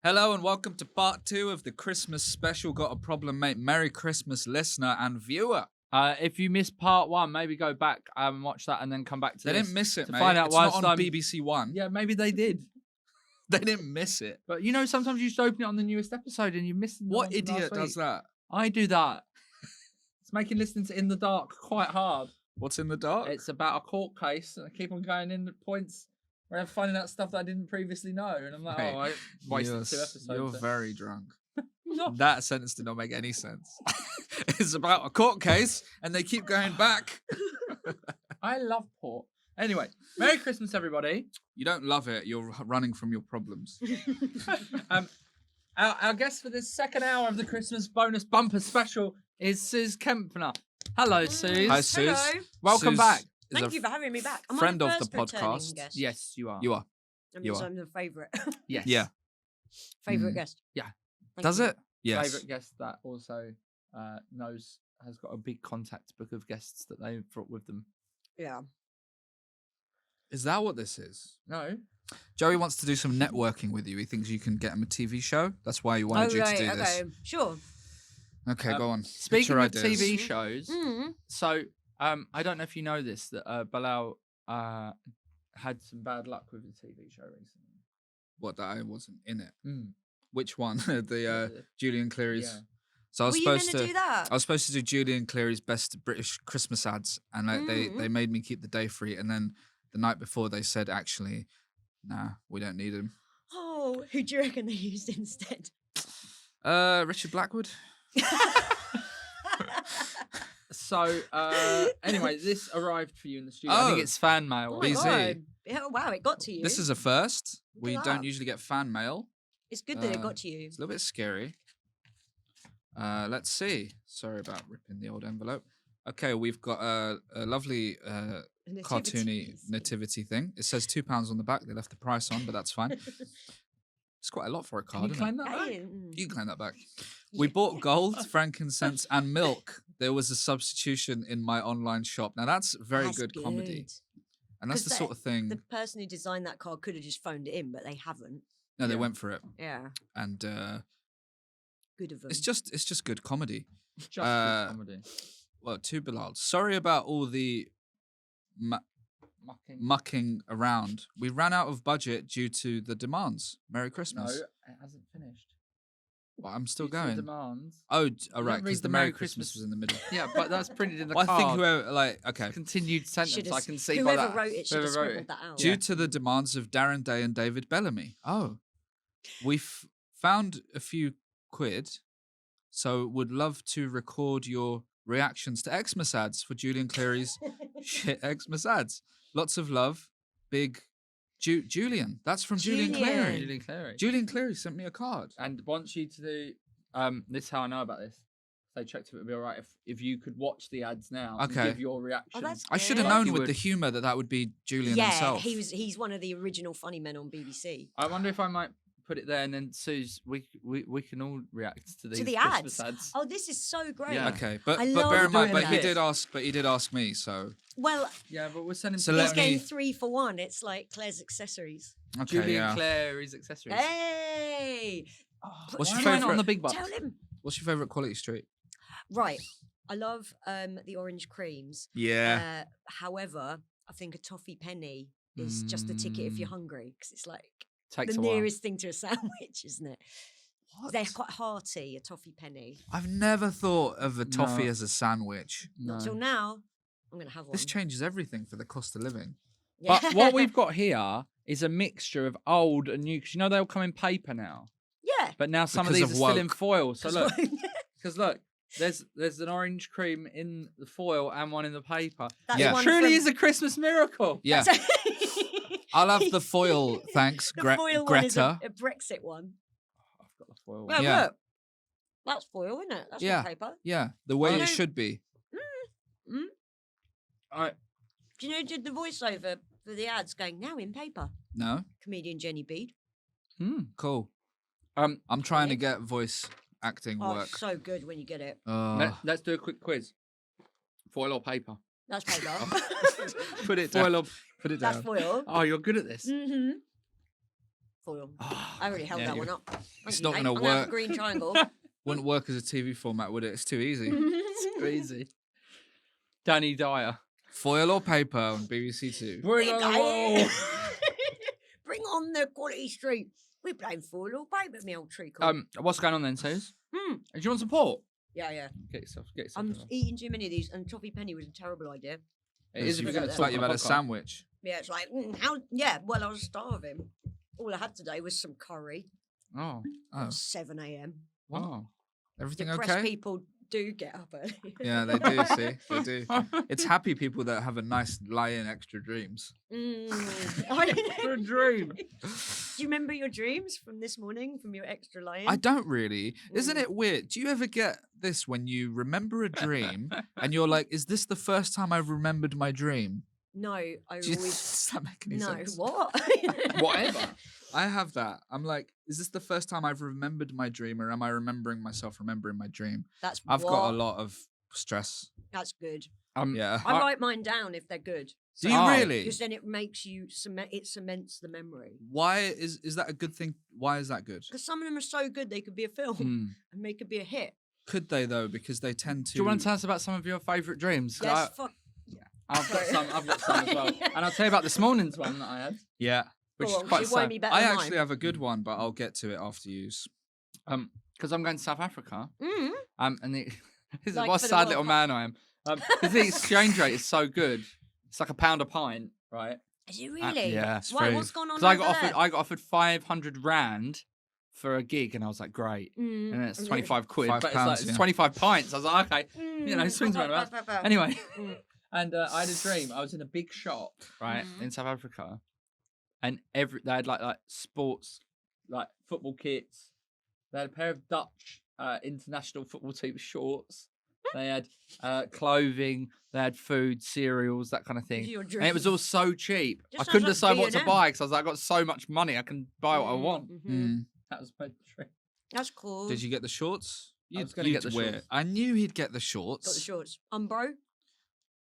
Hello and welcome to part 2 of the Christmas special. Got a problem, mate. Merry Christmas, listener and viewer. If you missed part 1, maybe go back and watch that and then come back to They this didn't miss it, to mate. find out it's why not on BBC One. Yeah, maybe they did. They didn't miss it. But you know, sometimes you just open it on the newest episode and you miss the What one from idiot last does week. that? I do that. It's making listening to In the Dark quite hard. What's in the dark? It's about a court case and I keep on going in the points where I'm finding out stuff that I didn't previously know. And I'm like, Mate, I wasted 2 episodes. You're there. very drunk. No. That sentence did not make any sense. It's about a court case and they keep going back. I love port. Anyway, Merry Christmas, everybody. You don't love it. You're running from your problems. Our guest for this second hour of the Christmas bonus bumper special is Sooz Kempner. Hello, Sooz. Hi, Sooz. Hello. Welcome Sooz back. is Thank a you for having me back. I'm friend the of the first returning podcast. guest. Yes, you are. You are. That you means are. I'm the favourite. Yes. Yeah. Favourite guest. Yeah. Thank Does you. it? Yes. Favourite guest that also has got a big contact book of guests that they brought with them. Yeah. Is that what this is? No. Joey wants to do some networking with you. He thinks you can get him a TV show. That's why he wanted you to do this. Okay. Sure. Okay, go on. Speaking Get your of ideas. TV shows, Mm. so I don't know if you know this, that Bilal had some bad luck with the TV show recently. What, that I wasn't in it? Mm. Which one? The Julian Cleary's. Yeah. So I was Were you supposed going to do that? I was supposed to do Julian Cleary's best British Christmas ads, and like they made me keep the day free. And then the night before, they said, actually, nah, we don't need him. Oh, who do you reckon they used instead? Richard Blackwood. So anyway, this arrived for you in the studio. I Oh. think it's fan mail. Oh my BZ. God. Yeah, wow, it got to you. This is a first. Look We at don't that. usually get fan mail. It's good that it got to you. It's a little bit scary. Let's see. Sorry about ripping the old envelope. Okay, we've got a lovely cartoony nativity thing. It says £2 on the back. They left the price on, but that's fine. It's quite a lot for a Can card. you Isn't it? claim that back? You can claim that back. We bought gold, frankincense, and milk. There was a substitution in my online shop. Now that's very good comedy, and that's 'Cause the sort of thing. The person who designed that card could have just phoned it in, but they haven't. No, they Yeah. went for it, Yeah, and good of them. it's just good comedy. Just good comedy. Well, to Bilal, sorry about all the Mucking. mucking around. We ran out of budget due to the demands. Merry No, Christmas. it hasn't finished. Well, I'm still Due to the going. demands. Oh, all don't right, read because the the Merry Merry Christmas Christmas- was in the middle. Yeah, but that's printed in the Well, card. I think whoever, okay. Continued sentence. Should've I can see by whoever that. wrote it should have Whoever wrote scribbled it. that out. Due Yeah. to the demands of Darren Day and David Bellamy. Oh, we found a few quid, so would love to record your reactions to Xmas ads for Julian Cleary's shit Xmas ads. Lots of love, big Julian. That's from Julian Cleary. Julian Cleary. Julian Cleary sent me a card. And wants you to do this is how I know about this. They checked if it would be alright if you could watch the ads now and Okay. give your reaction. that's I should have good. known You with would. the humour that would be Julian Yeah, himself. he's one of the original funny men on BBC. I wonder if I might put it there and then Sooz, we can all react to these the Christmas ads? ads. Oh, this is so great. Yeah. Okay, but I bear love in mind, doing but he that. did ask me, so Well, Yeah, but we'll send him So to let he's getting me- 3 for 1. It's like Claire's accessories. okay, Julian yeah. Clary's accessories. Hey, What's Why your am I not on favourite- the big bucks? tell him. What's your favourite Quality Street? Right, I love the orange creams. Yeah. However, I think a toffee penny is just the ticket if you're hungry because it's like Takes the a while. nearest thing to a sandwich, isn't it? What? They're quite hearty, a toffee penny. I've never thought of a toffee No. as a sandwich. Not till No. now. I'm going to have one. This changes everything for the cost of living. Yeah. But what we've got here is a mixture of old and new. Because you know they'll come in paper now, Yeah. but now some Because of of these are still in woke. foil. So look, That's because look, there's an orange cream in the foil and one in the paper. Yeah. It one truly from- is a Christmas miracle. Yeah. I'll have the foil, thanks, The foil one is Greta. a Brexit one. I've got the foil. Yeah, one. Yeah. look. That's foil, isn't it? That's Yeah. not paper. Yeah, the way I know- it should be. I, Do you know who did the voiceover for the ads going, now in paper? No? Comedian Jenny Bede. Cool. um, I'm trying to Okay. get voice acting Oh, work. it's so good when you get it. let's do a quick quiz. Foil or paper? That's paper. Put it down. Foil or Put it That's down. foil. Oh, you're good at this. Mm-hmm. Foil. I already held Yeah, that you- one up. It's Thank not you, gonna mate. I'm gonna have work. a green triangle. Wouldn't work as a TV format, would it? It's too easy. Too easy. Danny Dyer. Foil or paper on BBC Two. Bring on the wall. Bring on the Quality Street. We're playing foil or paper, me old treacle. What's going on then, Sooz? Hmm. Do you want support? Yeah. Get yourself. I'm involved. eating too many of these, and toffee penny was a terrible idea. It is if you're going to It's talk like you've on had a podcast. sandwich. Yeah, it's like how? Yeah, well, I was starving. All I had today was some curry Oh, Oh, at 7 a.m. wow. everything Depressed okay? people do get up early. Yeah, they do. See, they do. It's happy people that have a nice lie-in extra dreams. Good dream. Do you remember your dreams from this morning, from your extra lie-in? I don't really. Isn't Mm. it weird? Do you ever get this when you remember a dream and you're like, "Is this the first time I've remembered my dream?" No, I Do you, always. does that make any No, sense? what? Whatever. I have that. I'm like, is this the first time I've remembered my dream, or am I remembering myself remembering my dream? That's I've got a what? lot of stress. That's good. Yeah. I write mine down if they're good. Do you Oh. really? Because then it makes you it cements the memory. Why is that a good thing? Why is that good? Because some of them are so good they could be a film Hmm. and they could be a hit. Could they though? Because they tend to. Do you want to tell us about some of your favourite dreams? 'Cause Yes, fuck. I've got Sorry. some. I've got some as well, and I'll tell you about this morning's one that I had, Yeah. which Go is on, quite it won't sad. be better I than actually mine. have a good one, but I'll get to it after you. Because I'm going to South Africa. Mm. And this is Like what a for the sad World little Cup. man I am. Because the exchange rate is so good. It's like £1 a pint, right? Is it really? yeah, it's Why? very- What's going on? Because I over got offered 500 rand for a gig, and I was like, great. there? Mm. And then it's 25 quid, £5, but it's like yeah. it's 25 pints. I was like, okay, you know, Mm. swings around about. Anyway, Mm. and I had a dream. I was in a big shop, right, Mhm. in South Africa, and they had like sports, like football kits. They had a pair of Dutch international football team shorts. They had clothing. They had food, cereals, that kind of thing. Your And it was all so cheap. Just I sounds couldn't like decide what to B&M. buy because I was like, I got so much money, I can buy what I want. Mhm. Mm. That was my dream. That's cool. Did you get the shorts? I was gonna get You'd the wear- shorts. I knew he'd get the Got shorts. the shorts. Umbro?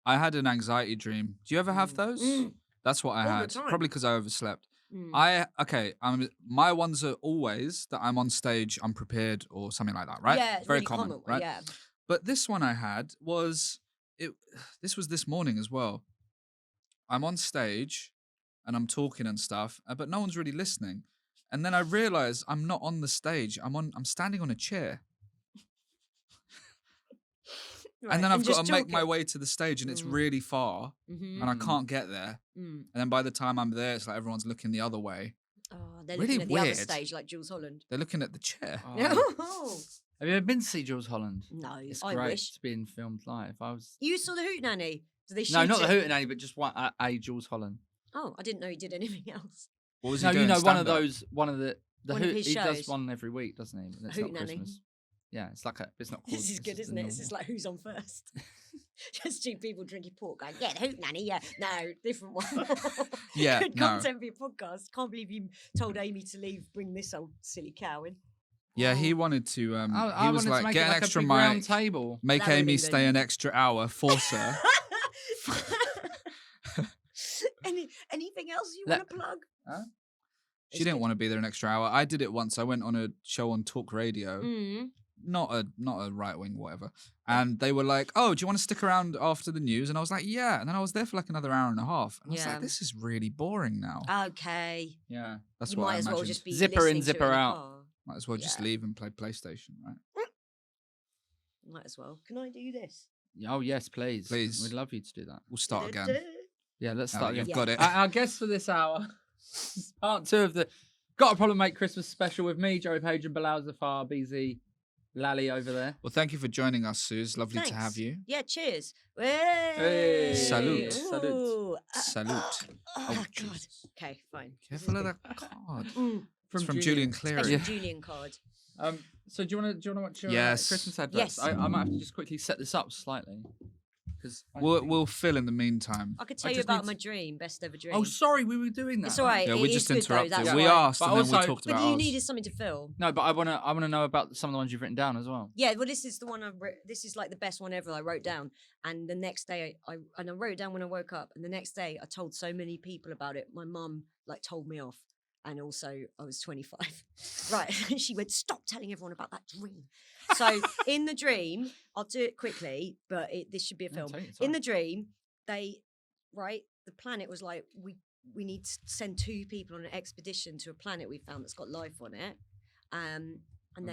I had an anxiety dream. Do you ever have Mm. those? Mm. That's what I All the had. time. Probably because I overslept. Mm. My ones are always that I'm on stage, unprepared, or something like that, right? Yeah, it's Very really common, right? Yeah. But this one I had was it. This was this morning as well. I'm on stage, and I'm talking and stuff, but no one's really listening. And then I realize I'm not on the stage. I'm standing on a chair, and then I've got to make my way to the stage, and it's Mm. really far, Mm-hmm. and I can't get there. Mm. And then by the time I'm there, it's like everyone's looking the other way. Oh, they're Really looking at the other weird. stage like Jules Holland. They're looking at the chair. Oh. Have you ever been to see Jules Holland? No, It's I great wish. to be in filmed live. I was You saw the Hootenanny? Did they shoot no, not the it? Hootenanny, but just one a Jules Holland. Oh, I didn't know he did anything else. What was No, he doing? you know one of Stand-up? those, one of the One of his he does shows. one every week, doesn't he? And it's not Hootenanny. Christmas. Yeah, it's like it's not called. This is good, the isn't it? It's just like who's on first. Just two people drinking pork going, yeah, the Hootenanny, yeah. No, different one. Yeah, Good no. content for your podcast. Can't believe you told Amy to leave, bring this old silly cow in. Yeah, Oh. he wanted to. I He was wanted to like, make get it an like extra a big round mic, table. make That would've Amy been stay good. an extra hour, force her. Anything else you Let- want to plug? She didn't want to be there an extra hour. I did it once. I went on a show on Talk Radio, Mm. not a right wing whatever, and they were like, "Oh, do you want to stick around after the news?" And I was like, "Yeah." And then I was there for like another hour and a half, and I was Yeah. like, "This is really boring now." Okay. Yeah. That's You what might I as well imagined. just be Zipper in, listening to it zipper the out. car. Might as well just Yeah. leave and play PlayStation, right? Might as well. Can I do this? Oh yes, please. Please. We'd love you to do that. We'll start again. Yeah, let's Now start that again. you've got it. Our guest for this hour, is part 2 of the Got a Problem Mate Christmas special with me, Joey Page and Bilal Zafar, BZ, Lally over there. Well, thank you for joining us, Sooz. Lovely to have Thanks. you. Yeah, cheers. Hey. Salute. Salute. Ooh. Salute. Oh, Oh, God. Jesus. Okay, fine. Careful of that card. Mm, It's from Julian Cleary. special Yeah. Julian card. So do you want to watch your Yes. Christmas adverts? Yes. I might have to just quickly set this up slightly because We'll fill in the meantime. I could tell you just about need my to- dream, best ever dream. Oh, sorry, we were doing that. It's all right. Yeah, it we is just good though, interrupted. that's We why. asked But and then we also- talked But about you ours. needed something to fill. No, but I wanna know about some of the ones you've written down as well. Yeah, well, this is the one this is like the best one ever I wrote down. And the next day, I wrote it down when I woke up. And the next day, I told so many people about it. My mum like told me off. and also I was 25. Right. She went, stop telling everyone about that dream. So in the dream, I'll do it quickly, but this should be a film. In the dream, the planet was like, we need to send 2 people on an expedition to a planet we found that's got life on it. And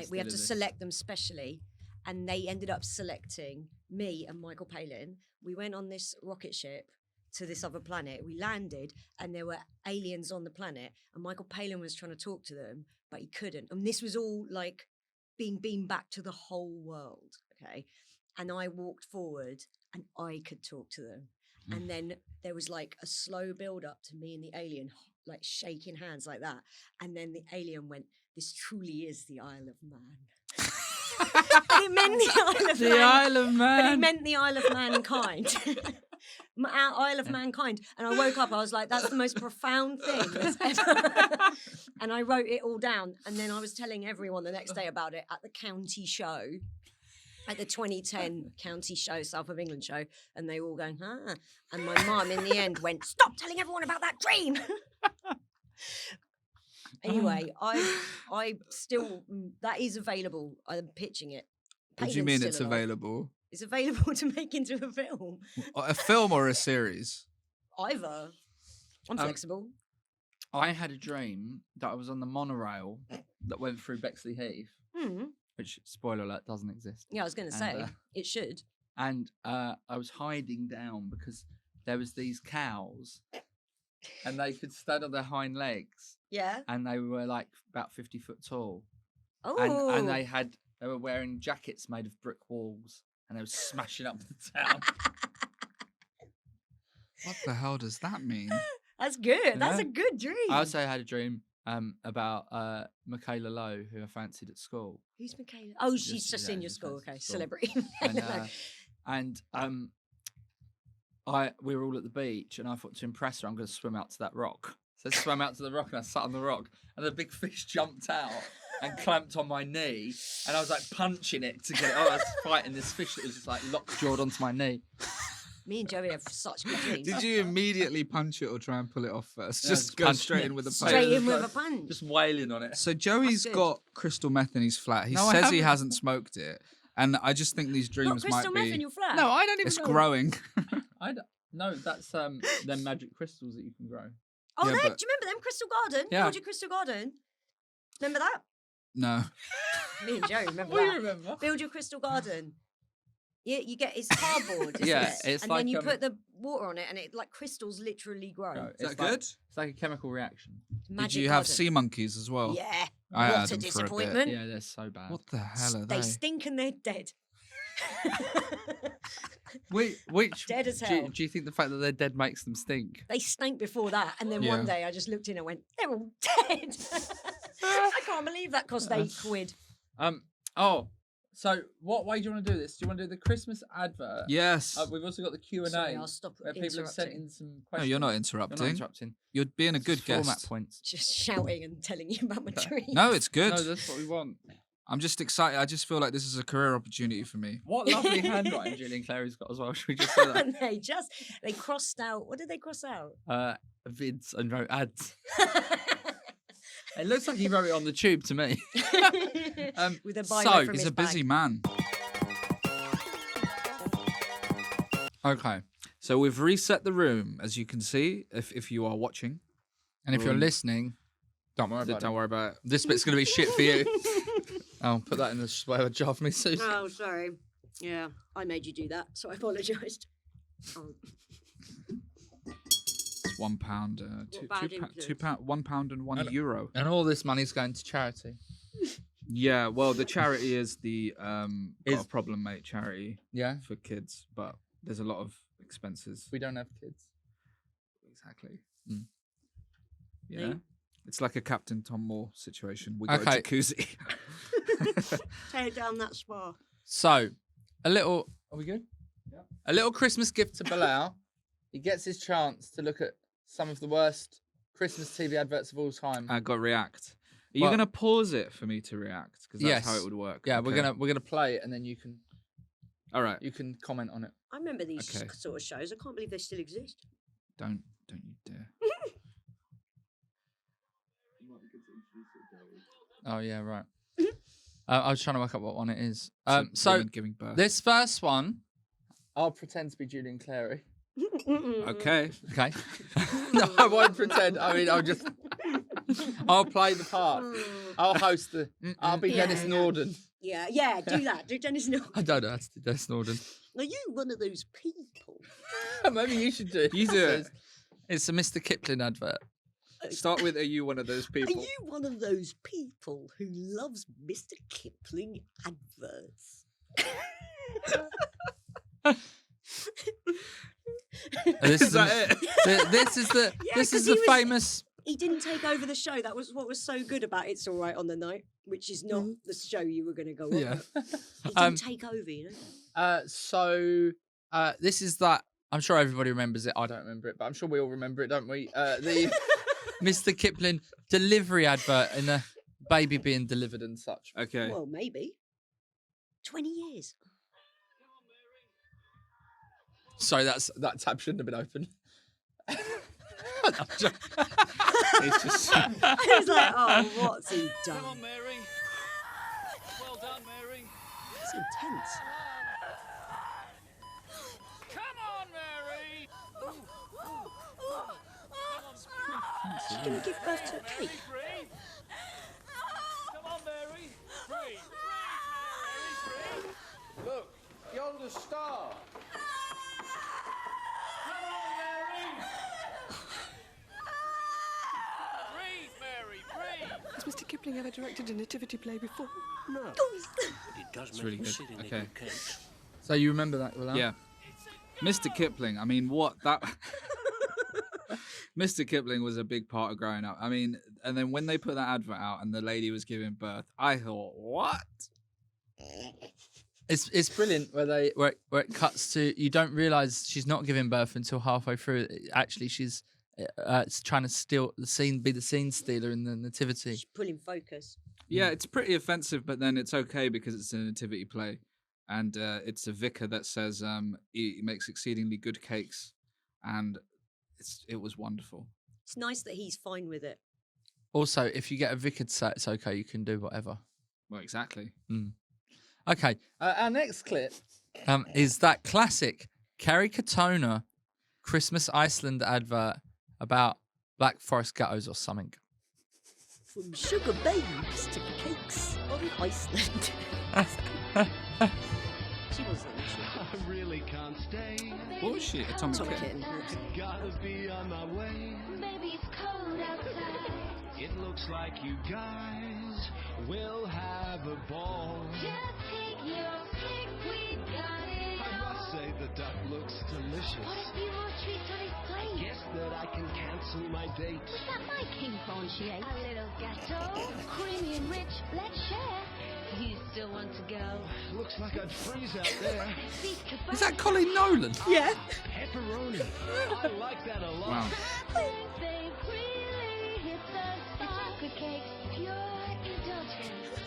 we have to select them specially. And they ended up selecting me and Michael Palin. We went on this rocket ship to this other planet. We landed and there were aliens on the planet, and Michael Palin was trying to talk to them, but he couldn't. And this was all like being beamed back to the whole world. Okay. And I walked forward and I could talk to them. And then there was like a slow build up to me and the alien, like shaking hands like that. And then the alien went, "This truly is the Isle of Man." It meant the Isle of Man. The Isle of Man. But it meant the Isle of Mankind. Our Isle of Mankind. And I woke up, I was like, that's the most profound thing that's ever. And I wrote it all down. And then I was telling everyone the next day about it at the county show. At the 2010 county show, South of England show, and they were all going, huh? And my mum in the end went, stop telling everyone about that dream. Anyway, I still, that is available. I'm pitching it. What do you mean it's available? It's available to make into a film. A film or a series? Either. I'm flexible. I had a dream that I was on the monorail that went through Bexley Heath. Which, spoiler alert, doesn't exist. Yeah, I was going to say, it should. And I was hiding down because there was these cows and they could stand on their hind legs. Yeah. And they were like about 50 foot tall. Oh. And they were wearing jackets made of brick walls and they were smashing up the town. What the hell does that mean? That's good. That's a good dream. I also had a dream about Michaela Lowe, who I fancied at school. Who's Michaela? Oh, she's just in your school. Okay, celebrity. And we were all at the beach, and I thought to impress her, I'm going to swim out to that rock. So I swam out to the rock, and I sat on the rock, and a big fish jumped out and clamped on my knee, and I was like punching it to get it. I was fighting this fish that was just like lockjawed onto my knee. Me and Joey have such good dreams. Did you immediately punch it or try and pull it off first? Just go straight in with a punch. Straight in with a punch. Just wailing on it. So Joey's got crystal meth in his flat. He says he hasn't smoked it. And I just think these dreams might be... crystal meth in your flat? No, I don't even know. It's growing. No, that's them magic crystals that you can grow. Oh, do you remember them? Crystal Garden? Yeah. Build your Crystal Garden. Remember that? No. Me and Joe remember What that. do you remember? Build your Crystal Garden. You get it's cardboard, isn't Yeah, it? it's and like, then you put the water on it, and it like crystals literally grow. No, Is that like, good? It's like a chemical reaction. Magic Did you have garden. sea monkeys as well? Yeah. I had What a them for a bit. disappointment. Yeah, they're so bad. What the hell are They they? stink and they're dead. Which Dead as do hell. you think the fact that they're dead makes them stink? They stank before that, and then Yeah. one day I just looked in and went, "They're all dead." I can't believe that cost £8. So what way do you want to do this? Do you want to do the Christmas advert? Yes. We've also got the Q&A. Sorry, I'll stop where people have sent interrupting. in some No, questions. you're not You're interrupting. not interrupting. You're being a good Format guest. points. Just shouting and telling you about my dreams. No, it's good. No, that's what we want. I'm just excited. I just feel like this is a career opportunity for me. What lovely handwriting Julian Clary's got as well. Should we just say that? And they crossed out. What did they cross out? Vids and wrote ads. It looks like he wrote it on the tube to me. With a so, biro from He's his a busy bag. man. Okay. So we've reset the room, as you can see, if you are watching. And if you're Room. listening, don't worry about it. Don't worry about it. This bit's going to be shit for you. I'll put that in the whatever jar for me, Sooz. Oh, sorry. Yeah, I made you do that, so I apologised. Oh. It's £1, £2, £1 and €1. And all this money's going to charity. Yeah, well, the charity is the gotaproblemmate charity Yeah. for kids, but there's a lot of expenses. We don't have kids. Exactly. Mm. Yeah. Me? It's like a Captain Tom Moore situation. We got Okay. a jacuzzi. Tear down that spa. So, a little... Are we good? Yeah. A little Christmas gift to Bilal. He gets his chance to look at some of the worst Christmas TV adverts of all time. I got react. Are you Well- going to pause it for me to react? Because that's how Yes. it would work. Yeah, Okay. we're gonna play it and then you can All right. comment on it. I remember these Okay. sort of shows. I can't believe they still exist. Don't you dare. Oh yeah, right. I was trying to work out what one it is. So So women giving birth. this first one, I'll pretend to be Julian Clary. Okay. Okay. No, I won't pretend. I mean, I'll play the part. I'll host I'll be Yeah, Dennis yeah. Norden. Yeah, do that. Do Dennis Norden. I don't know how to do Dennis Norden. Are you one of those people? Maybe you should do it. You do it. It's a Mr. Kipling advert. Start with, are you one of those Are people? you one of those people who loves Mr. Kipling adverts? This Is that it? This is the Yeah, this 'cause is he the was- famous. He didn't take over the show. That was what was so good about It's All Right on the Night, which is not the show you were going to go on. Yeah. but He didn't take over, you know? So this is that. I'm sure everybody remembers it. I don't remember it, but I'm sure we all remember it, don't we? The Mr. Kipling delivery advert and the baby being delivered and such. Okay. Well, maybe. 20 years. Sorry, that tab shouldn't have been open. It's just. I was like, oh, what's he done? Come on, Mary. Well done, Mary. It's intense. Come on, Mary. She's going to give birth to a cake. Breathe. Come on, Mary. Breathe. Breathe, Mary. Breathe. Look, yonder star. Come on, Mary. Breathe, Mary. Breathe. Has Mr. Kipling ever directed a nativity play before? No. Oh, But it does make really them good. sit in Okay. their good cakes. So you remember that, Bilal? Yeah. Mr. Kipling, I mean, what that. Mr. Kipling was a big part of growing up. I mean, and then when they put that advert out and the lady was giving birth, I thought, what? It's brilliant where it cuts to, you don't realise she's not giving birth until halfway through. Actually, she's trying to steal the scene, be the scene stealer in the nativity. she's pulling focus. Yeah, it's pretty offensive, but then it's okay because it's a nativity play. And it's a vicar that says he makes exceedingly good cakes. And it was wonderful. It's nice that he's fine with it. Also, if you get a vicar to say it's okay, you can do whatever. Well, exactly. Okay, our next clip is that classic Kerry Katona Christmas Iceland advert about Black Forest ghettos or something. From sugar babes to cakes on Iceland. She wasn't. I really can't stay. What was she? Atomic Atomic Kitten. Kitten. Gotta be on my way. Baby, it's cold outside. It looks like you guys will have a ball. Just take your pick, we got it I all. must say the duck looks What delicious. a few more treats on his plate. Guess that I can cancel my date. Was that my king prawn she ate? A little gâteau, creamy and rich. Let's share. You still want to go? Looks like I'd freeze out there. Speak Is that Colin Nolan? Yeah. Pepperoni. I like that a lot. Wow. They really hit the spot. Chocolate cakes, pure indulgence.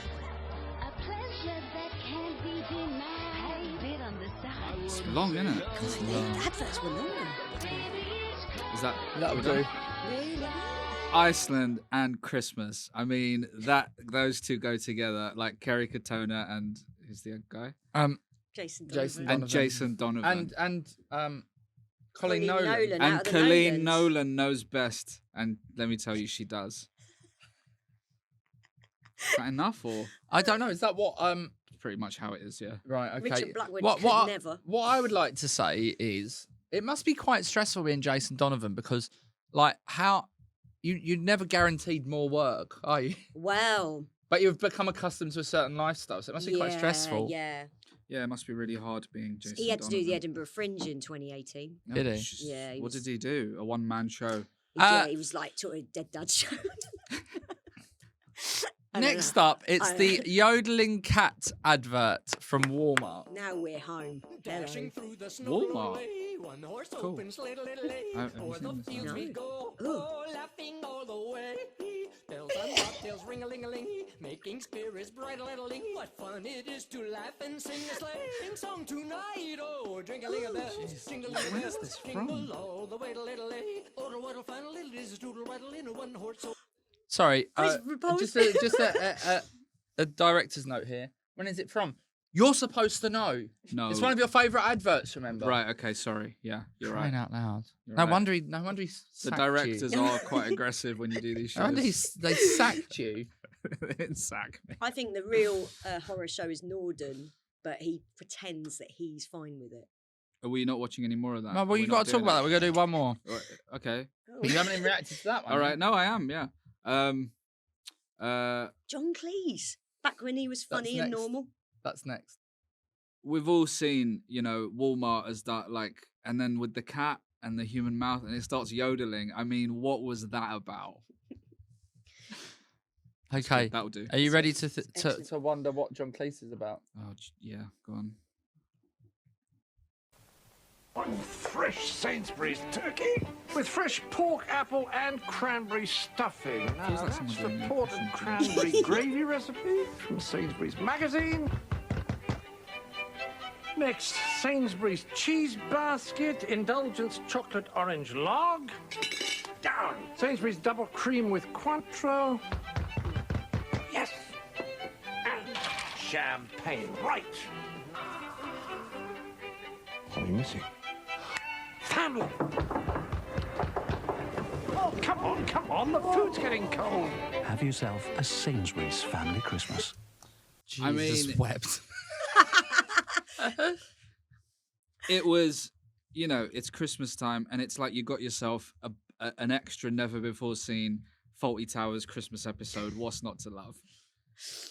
A pleasure that can't be denied. A bit on the side. It's long, isn't it? The adverts were longer. Is that That'll we're do. done? Really? Iceland and Christmas. I mean, those two go together, like Kerry Katona and who's the other guy? Jason Jason Donovan. And Donovan. Jason Donovan. And Colin Colleen Nolan. Nolan. And out of the Colleen Nolans. Nolan knows best, and let me tell you, she does. Is that enough, or I don't know. Is that what pretty much how it is? Yeah. Right. Okay. Richard Blackwood What could what never. what I would like to say is it must be quite stressful being Jason Donovan because like how you're never guaranteed more work, are you? Well, But you've become accustomed to a certain lifestyle, so it must be quite stressful. Yeah. Yeah, it must be really hard being Jason. He had to do the Donovan. Edinburgh Fringe in 2018. No, Did he? it's just- Yeah, he What was- did he do? A one-man show. Yeah, he was like to a Dead Dad show. I don't Next know. up, it's I- the yodeling cat advert from Walmart. Now we're home. Dashing Hello. through the snow Walmart. away, one horse Cool. open sleigh, Have you o'er the seen this fields one? we No. go, Ooh. laughing all the way. Bells and bobtails ring-a-ling-a-ling, making spirits bright-a-little-ling. What fun it is to laugh and sing a sleighing song tonight. Oh, drink-a-ling-a-bells, jingle-ling-a-bells, Where's this from? jingle all the way to little-lay. Odle-waddle, final little is doodle-waddle in a one-horse. Sorry, Oh, it's repulsive. just a director's note here. When is it from? You're supposed to know. No. It's one of your favourite adverts, remember? Right, okay, sorry. Yeah, you're Crying right. out loud. You're No right. wonder he The sacked directors you. are quite aggressive when you do these No wonder shows. they sacked you. They didn't sack me. I think the real horror show is Norden, but he pretends that he's fine with it. Are we not watching any more of that? No, Are well, we you not got to talk doing about that. We're going to do one more. Right, okay. Oh. You haven't even reacted to that one. All yet. right. No, I am. Yeah. John Cleese, back when he was That's funny and next. normal. That's next. We've all seen, Walmart as that, like, and then with the cat and the human mouth, and it starts yodeling. I mean, what was that about? Okay. That'll do. Are you ready to Excellent. to wonder what John Cleese is about? Oh, yeah. Go on. One fresh Sainsbury's turkey with fresh pork, apple, and cranberry stuffing. Now, Feels like that's someone the doing the pork and impression. cranberry gravy recipe from Sainsbury's magazine. Next, Sainsbury's cheese basket, indulgence chocolate orange log. Down. Sainsbury's double cream with Cointreau. Yes. And champagne. Right. What are you missing? Family. Oh, come on. The food's getting cold. Have yourself a Sainsbury's family Christmas. I Jesus mean- wept. It was, it's Christmas time, and it's like you got yourself an extra, never before seen Faulty Towers Christmas episode. What's not to love?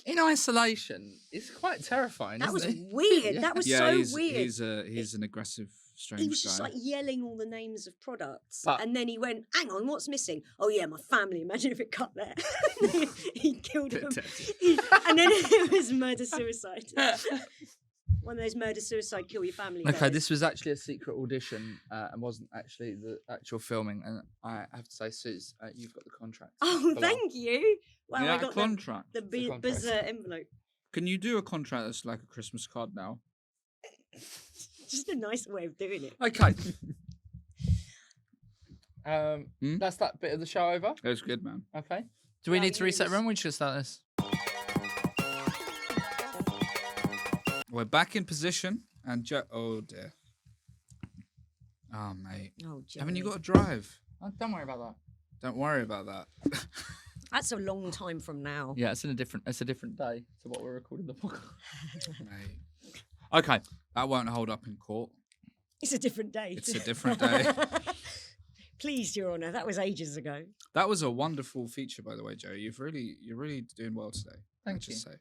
In isolation, it's quite terrifying. That was isn't it? weird. Yeah. That was Yeah, so he's, weird. He's an aggressive, strange He was just guy. like yelling all the names of products. But- and then he went, hang on, what's missing? Oh, yeah, my family. Imagine if it cut there. He killed him. And then it was murder-suicide. One of those murder-suicide, kill your family Okay, days. this was actually a secret audition and wasn't actually the actual filming. And I have to say, Sooz, you've got the contract. Oh, Below. thank you. Wow, Yeah, I got contract. the contract. bizarre envelope. Can you do a contract that's like a Christmas card now? Just a nice way of doing it. Okay. Hmm? That's that bit of the show over. It was good, man. Okay. Do we need to reset Values. room? We should start this. We're back in position, and oh dear. Oh mate, Oh, haven't you Jerry. got to drive? Oh, don't worry about that. Don't worry about that. That's a long time from now. Yeah, it's a different day to what we're recording the podcast. Mate. Okay, that won't hold up in court. It's a different day. It's a different day. Please, Your Honour, that was ages ago. That was a wonderful feature, by the way, Joe. You're really doing well today. Thank you. you. Say.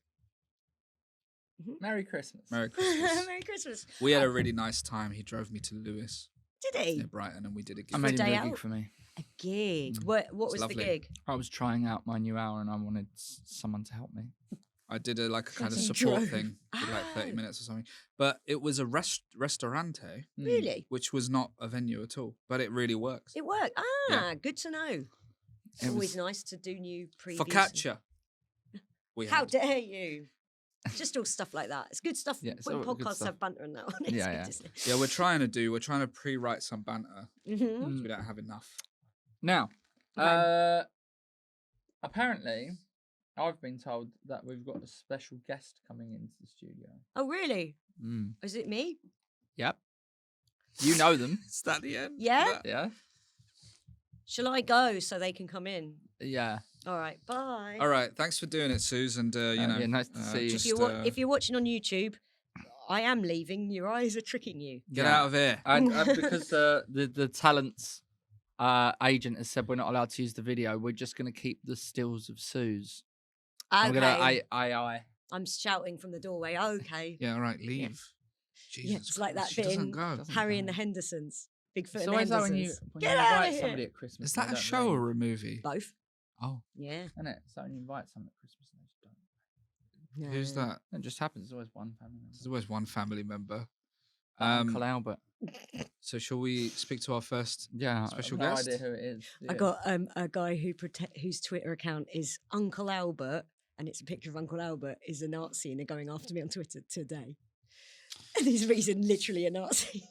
Merry Christmas. Merry Christmas. Merry Christmas. We had a really nice time. He drove me to Lewis Did he? near Brighton, and we did a gig. I made him day do a gig out? for me. A gig. Mm. What It's was lovely. the gig? I was trying out my new hour and I wanted someone to help me. I did a kind of You support drove. thing, did like 30 Oh. minutes or something. But it was a restaurante, Really? which was not a venue at all. But it really works. It worked. Ah, Yeah. good to know. It Always was- nice to do new previews. Focaccia. We How had. dare you? Just all stuff like that. It's good stuff Yeah, it's when all good podcasts stuff. have banter and that on it. Yeah, yeah. Yeah, we're trying to pre-write some banter. Mm-hmm. 'Cause we don't have enough. Now, Okay. apparently, I've been told that we've got a special guest coming into the studio. Oh, really? Mm. Is it me? Yep. You know them. Is that the end? Yeah? Yeah. Shall I go so they can come in? Yeah. All right. Bye. All right. Thanks for doing it, Suze. And yeah, nice to see you. just, If you're watching on YouTube, I am leaving. Your eyes are tricking you. get Yeah. out of here. And because the talents agent has said we're not allowed to use the video, we're just going to keep the stills of Sooz. I'm Okay. going to AI. I'm shouting from the doorway. Okay. Yeah. All right. Leave. Jesus. Yeah, it's like that Christ, bit she doesn't in go. Harry and the Hendersons. Bigfoot It's and the always like Hendersons. when Get you out invite of somebody here. at Christmas. Is and that they a don't show leave. or a movie? Both. Oh, Yeah. Isn't it? So when you invite someone at Christmas and they just don't. who's No. that? It just happens. There's always one family member. There's always one family member. Uncle Albert. So shall we speak to our first? Yeah. Special I have guest? no idea who it is. I Yeah. got a guy whose Twitter account is Uncle Albert, and it's a picture of Uncle Albert is a Nazi, and they're going after me on Twitter today. And he's literally a Nazi.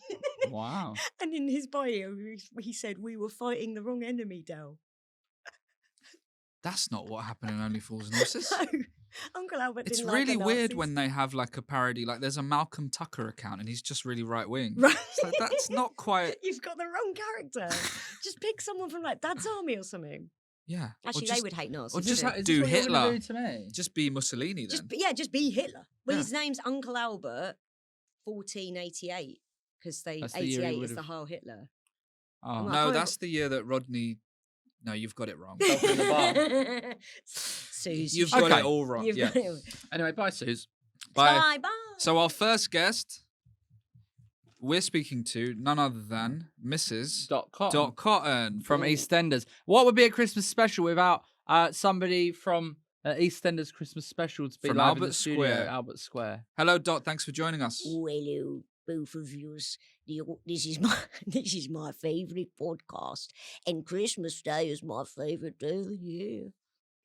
Wow. And in his bio, he said, "We were fighting the wrong enemy, Del." That's not what happened in Only Fools and Horses. No, Uncle Albert It's didn't like really the weird Nazis. when they have like a parody. Like there's a Malcolm Tucker account and he's just really right wing. Right. It's like, that's not quite. You've got the wrong character. Just pick someone from like Dad's Army or something. Yeah. Or Actually, just- they would hate Nazis. Or just wouldn't Is do this what you're gonna Hitler. do to me? Just be Mussolini they? then. Just be Hitler. Well, Yeah. his name's Uncle Albert, 1488, because That's the year he 88 is would've- the Heil Hitler. Oh. Well, No, I- that's the year that Rodney. No, you've got it wrong. Open the bar. Sooz, You've you got Okay. it all wrong. You've Yeah. got it. Anyway, bye, Sooz. Bye. Bye, bye. So our first guest, we're speaking to none other than Mrs. Cotton Cotton from EastEnders. What would be a Christmas special without somebody from EastEnders Christmas special to be From live in the Albert studio, Square. Albert Square? Hello, Dot. Thanks for joining us. Hello, both of yous. This is my favourite podcast, and Christmas Day is my favourite day of the year.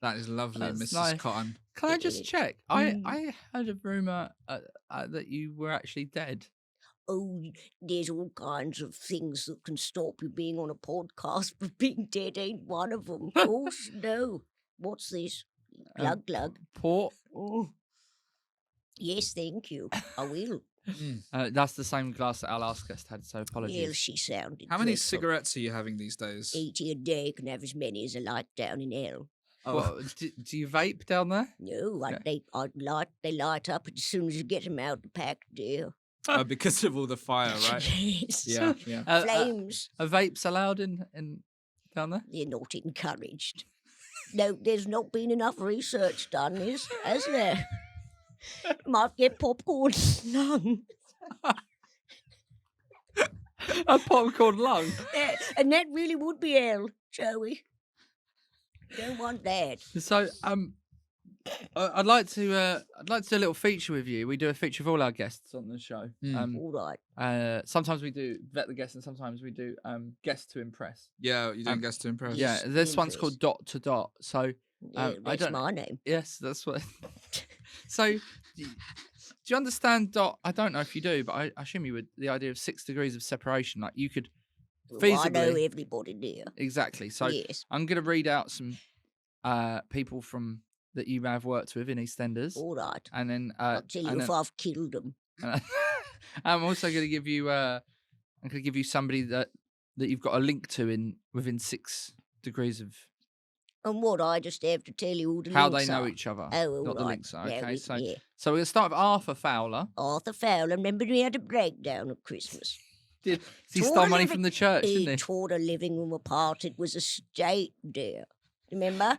That is lovely, That's Mrs. nice. Cotton. Can I just check? Mm. I heard a rumor that you were actually dead. Oh, there's all kinds of things that can stop you being on a podcast, but being dead ain't one of them. Of course, no. What's this? Glug glug. Port. Oh. Yes, thank you. I will. That's the same glass that our last guest had, so Well, apologies. she sounded How many dreadful. cigarettes are you having these days? 80 a day, can have as many as I like down in hell. What, do you vape down there? No, Yeah. they light up as soon as you get them out the pack, dear. Because of all the fire, right? Yes. Yeah, yeah. Flames, Are vapes allowed in down there? they're not encouraged. No, there's not been enough research done, has there? Might get popcorn lung. A popcorn lung. And that really would be hell, Joey. Don't want that. So I'd like to do a little feature with you. We do a feature of all our guests on the show. All right. Sometimes we do vet the guests, and sometimes we do guest to impress. Yeah, you don't guess to impress. Yeah, this one's called Impress. Dot to Dot. So Yeah, I that's don't. my name. Yes, that's what. So, do you understand, Dot? I don't know if you do, but I assume you would. The idea of 6 degrees of separation, like you could Well, I know feasibly. everybody there. Exactly. So Yes. I'm going to read out some people from that you may have worked with in EastEnders, All right. and then I'll tell you and if then- I've killed them. I'm also going to give you. I'm going to give you somebody that you've got a link to within 6 degrees of And what, I just have to tell you all the how they links know are? each other. Oh, all not the right. links are. Yeah, Okay, we- so yeah. so we're going to start with Arthur Fowler. Arthur Fowler, remember we had a breakdown at Christmas. He Tore stole the money living- from the church, He didn't he? tore the living room apart. It was a state, dear. Remember?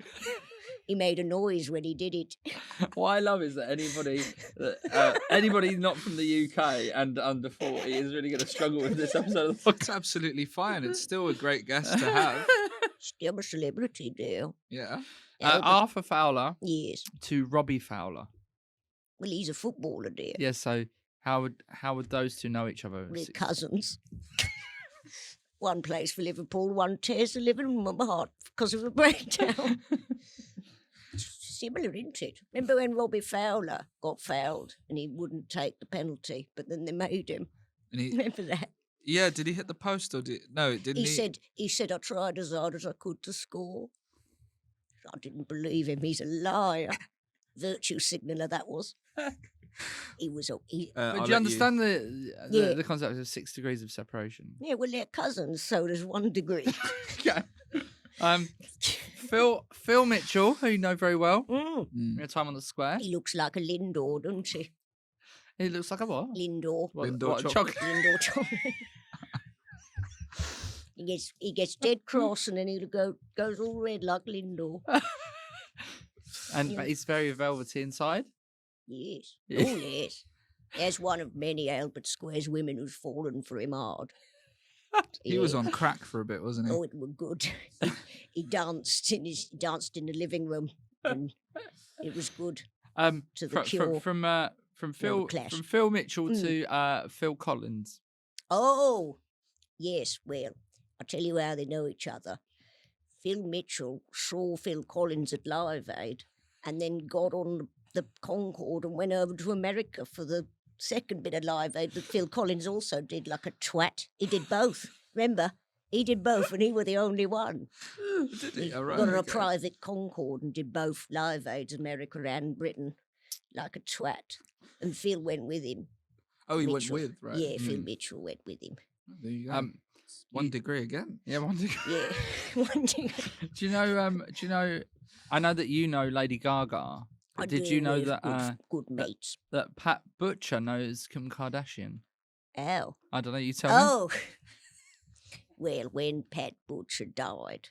He made a noise when he did it. What I love is that anybody not from the UK and under 40 is really going to struggle with this episode of the podcast. It's absolutely fine. It's still a great guest to have. Still a celebrity, dear. Yeah. Yeah, but- Arthur Fowler Yes. to Robbie Fowler. Well, he's a footballer, dear. Yes. So how would those two know each other? We're cousins. One plays for Liverpool, one tears the living room apart because of a breakdown. Similar, isn't it? Remember when Robbie Fowler got fouled and he wouldn't take the penalty, but then they made him? And he, Remember that? yeah, did he hit the post or didn't he? He said I tried as hard as I could to score. I didn't believe him. He's a liar. Virtue signaller that was. He was. He, But I'll do you let understand Yeah. the concept of 6 degrees of separation? yeah, well, they're cousins, so there's 1 degree. Yeah. Phil Mitchell, who you know very well, Mm. your time on the square. He looks like a Lindor, doesn't he? He looks like a what? Lindor. Lindor a chocolate. Lindor chocolate. He gets dead cross and then he goes all red like Lindor. And Yeah. but he's very velvety inside. Yes. Yeah. Oh, yes. There's one of many Albert Square's women who's fallen for him hard. He was Yeah. on crack for a bit, wasn't he? Oh, it was good. He danced in the living room, and it was good. To the Cure. From Phil Clash. from Phil Mitchell to Phil Collins. Oh, yes. Well, I'll tell you how they know each other. Phil Mitchell saw Phil Collins at Live Aid, and then got on the Concorde and went over to America for the second bit of Live Aid that Phil Collins also did, like a twat. He did both. Remember? He did both, and he were the only one. Did he? He All right, got on a okay. private Concorde and did both Live Aids America and Britain, like a twat. And Phil went with him. Oh, he Mitchell. went with, right? Yeah, Phil Mitchell went with him. There you go. One degree again. Yeah, one degree. Yeah, one degree. Do you know? I know that you know Lady Gaga. I Did do, you know we're that good mates? that Pat Butcher knows Kim Kardashian? How? I don't know. You tell me. Oh, well, when Pat Butcher died,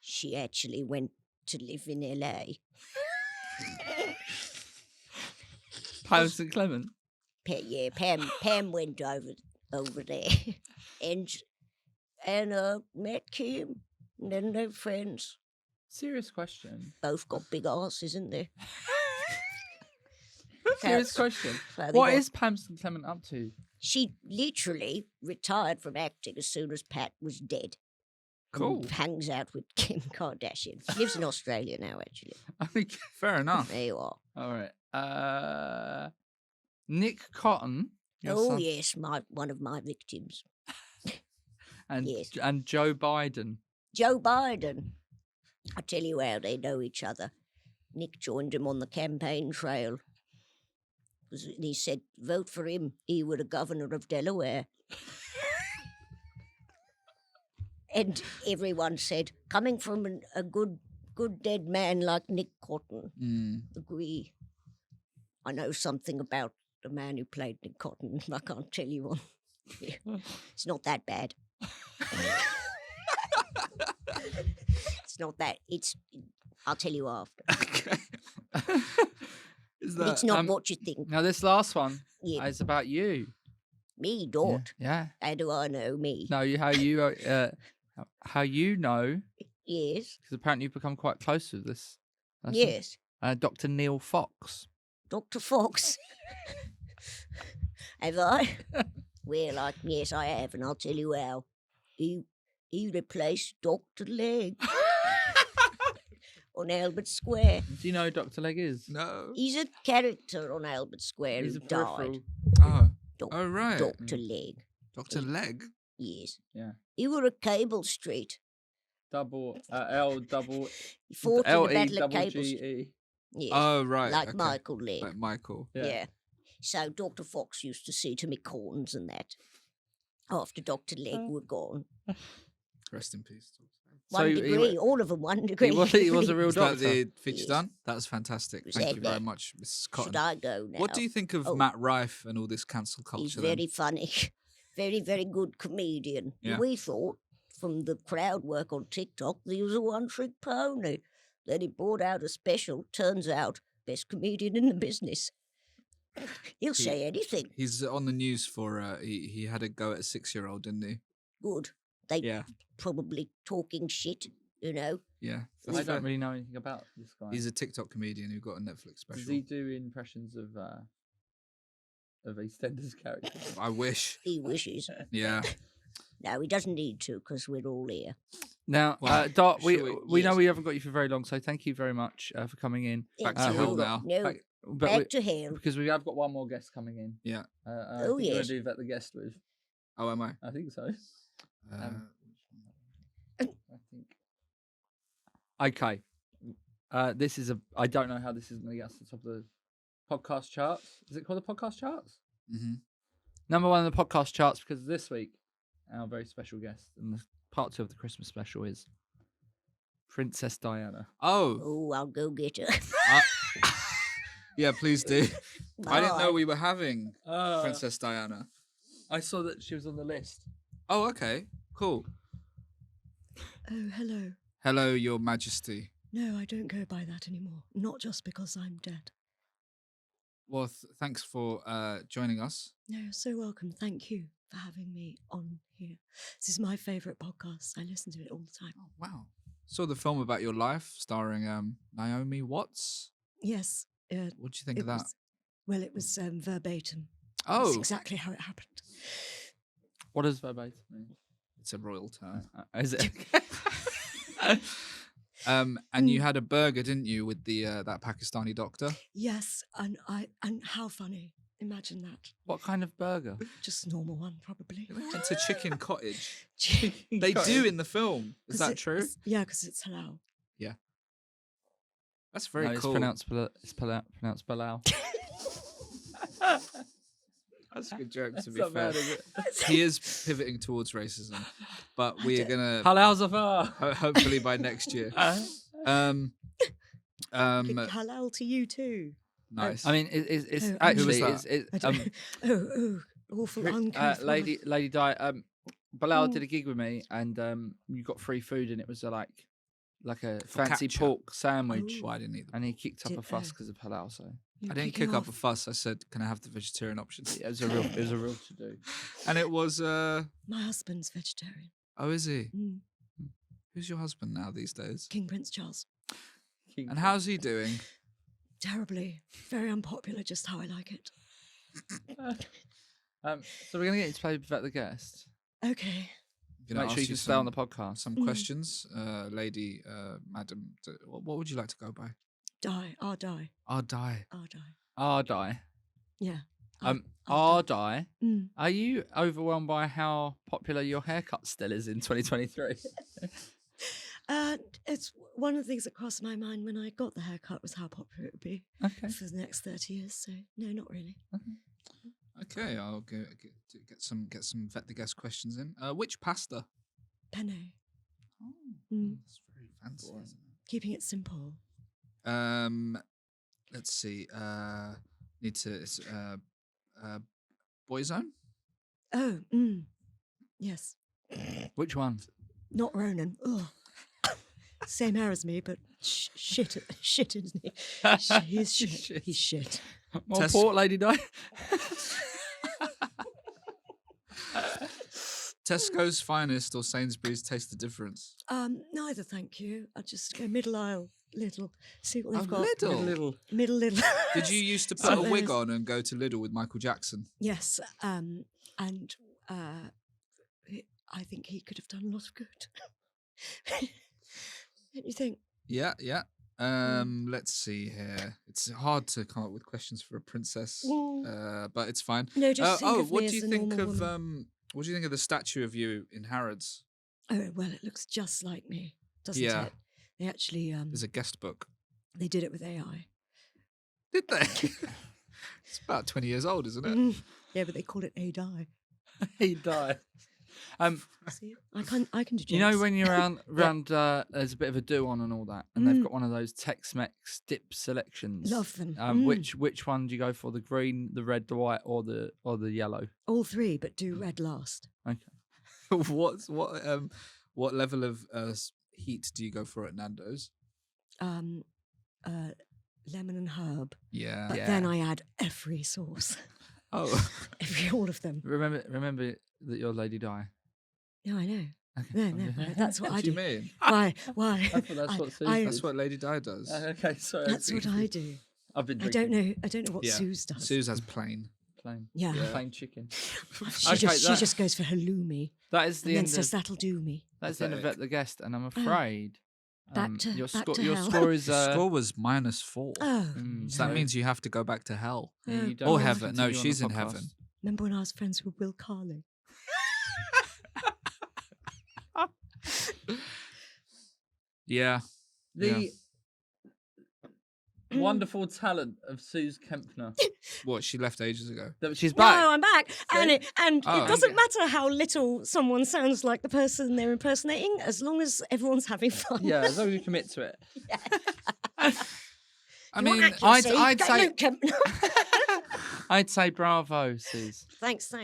she actually went to live in LA. Pam St. Clement. Pam went over there and met Kim, and then they're friends. Serious question. Both got big asses, isn't they? Serious question. So they What got- is Pam St. Clement up to? She literally retired from acting as soon as Pat was dead. and Cool. hangs out with Kim Kardashian. She lives in Australia now, actually. I think. Fair enough. There you are. All right. Nick Cotton. your Oh son, yes, one of my victims, And yes. and Joe Biden. Joe Biden. I tell you how they know each other. Nick joined him on the campaign trail. He said, "Vote for him. He were the governor of Delaware." And everyone said, coming from a good dead man like Nick Cotton, agree. I know something about the man who played Nick Cotton. I can't tell you on. It's not that bad. It's not that. I'll tell you after. But it's not what you think. Now this last one Yeah. is about you. Me, Dort. Yeah. How do I know me? No, how you know? Yes. Because apparently you've become quite close with this. person. Yes. Dr. Neil Fox. Dr. Fox. Have I? Well, yes, I have, and I'll tell you how. He replaced Dr. Leg on Albert Square. Do you know who Dr. Leg is? No. He's a character on Albert Square He's who a peripheral. died. Oh. Doc- Oh, right. Dr. Leg. Dr. Leg. Yes. Yeah. He were at Cable Street. Double L double He fought in L the E Battle of double Cable G Street. E. Yes. Oh, right. Like okay. Michael Leg. Like Michael. Yeah. So Dr. Fox used to see to me corns and that. After Dr. Leg were gone. Rest in peace. One degree, all of them 1 degree. He was a real Is that doctor. the feature Yes. done? That's fantastic. Was Thank that you very there? much, Mrs. Cotton. Should I go now? What do you think of Oh. Matt Rife and all this cancel culture? He's then? very funny. Very, very good comedian. Yeah. We thought from the crowd work on TikTok that he was a one-trick pony. Then he brought out a special. Turns out, best comedian in the business. He'll say anything. He's on the news for he had a go at a 6-year-old, didn't he? Good. They Yeah. probably talking shit, you know. Yeah. I don't really know anything about this guy. He's a TikTok comedian who got a Netflix special. Does he do impressions of EastEnders characters? I wish. He wishes. Yeah. No, he doesn't need to because we're all here. Now, Well, Dot, we shall know Yes. we haven't got you for very long, so thank you very much for coming in. Back Yeah, to so hell we've got- now. No, Back- but back to hell. because we have got one more guest coming in. Yeah. I Oh, think you're yes. gonna do vet the guest with. Oh, am I? I think so. Uh, I think. Okay. This is I don't know how this is going to get us to the top of the podcast charts. Is it called the podcast charts? mhm. Number one on the podcast charts because this week, our very special guest and the part 2 of the Christmas special is Princess Diana. Oh, Oh, I'll go get her. yeah, please do. I didn't know Bye. we were having Princess Diana. I saw that she was on the list. Oh, okay. Cool. Oh, hello. Hello, Your Majesty. No, I don't go by that anymore. Not just because I'm dead. Well, thanks for joining us. No, you're so welcome. Thank you for having me on here. This is my favourite podcast. I listen to it all the time. Oh, wow. Saw the film about your life starring Naomi Watts. Yes. What do you think of that? It was verbatim. Oh. It's exactly how it happened. What does verbatim mean? It's a royal term. Is it? And you had a burger, didn't you, with the that Pakistani doctor? Yes, and how funny. Imagine that. What kind of burger? Just a normal one, probably. They went to Chicken Cottage. Chicken They do Cottage. in the film. Is 'Cause that true? Yeah, because it's halal. Yeah. That's very No, cool. It's pronounced Bilal. That's a good joke, to be not fair. bad, is it? He is pivoting towards racism, but we are gonna Halal Zafar. hopefully by next year. Halal to you too. Nice. I mean, it's Oh, actually Who was it's Awful uncouth. Lady Di. Bilal did a gig with me, and you got free food, and it was a fancy Focaccia. pork sandwich. Well, I didn't eat them. And he kicked up Did- a fuss because of halal. So You I didn't kicking kick up off. a fuss. I said, "Can I have the vegetarian option?" it was a real to do. And it was. My husband's vegetarian. Oh, is he? Mm. Who's your husband now these days? King Prince Charles. And how's he doing? Terribly. Very unpopular, just how I like it. So we're gonna get you to play Vet the Guest. Okay. Gonna Make sure ask you can stay on the podcast. Some questions, lady, madam. What would you like to go by? Die. I'll die. I'll die. I'll die. Ardai. Yeah. Ardai. Mm. Are you overwhelmed by how popular your haircut still is in 2023? It's one of the things that crossed my mind when I got the haircut was how popular it would be for the next 30 years. So no, not really. Okay, I'll get some vet the guest questions in. Which pasta? Penne. Oh, Mm. that's very fancy. Isn't Keeping it simple. it? Let's see. Need to. It's, Boyzone. Oh, yes. Which one? Not Ronan. Ugh. Same hair as me, but shit, isn't he? He's shit. He's shit. More port, Lady Di. Tesco's Finest or Sainsbury's Taste the Difference? Neither, thank you. I'll just go middle aisle, little. See what they've Oh, got. Lidl. Middle. Did you used to put a wig on and go to Lidl with Michael Jackson? Yes, and I think he could have done a lot of good. Don't you think? Yeah. Let's see here. It's hard to come up with questions for a princess, but it's fine. No, just think of what me do as you a think normal of woman. what do you think of the statue of you in Harrods? Oh well, it looks just like me, doesn't Yeah. it? They actually There's a guest book. they did it with AI. Did they? It's about 20 years old, isn't it? Yeah, but they call it AI. He died. See, I can do. You know jokes. when you're around there's a bit of a do on and all that, and they've got one of those Tex-Mex dip selections. Love them. Which one do you go for? The green, the red, the white, or the yellow? All three, but do red last. Okay. What level of heat do you go for at Nando's? Lemon and herb. Yeah. But then I add every sauce. Oh. All of them. Remember that you're Lady Di. No, I know. Okay. No, that's what What I do do. you mean? Why? I thought that's what Sooz That's what Lady Di does. Okay, sorry. That's what I do. I've been I don't know what Yeah. Sooz does. Sooz has plain. plain. Yeah. Plain chicken. She just goes for halloumi. That is the and then end says of, that'll do me. that's the end of Vet the Guest, and I'm afraid Back to your hell. score is Your score was -4. Oh, So that means you have to go back to hell. yeah, you don't Or have to heaven. No, continue on the she's in podcast. heaven. remember when I was friends with Will Carling? Yeah. The wonderful talent of Sooz Kempner. What, she left ages ago? She's back. No, I'm back, and it Oh, doesn't okay. matter how little someone sounds like the person they're impersonating, as long as everyone's having fun. Yeah, as long as you commit to it. I You want mean, accuracy? I'd Get say Luke Kempner. I'd say bravo, Sooz. Thanks. I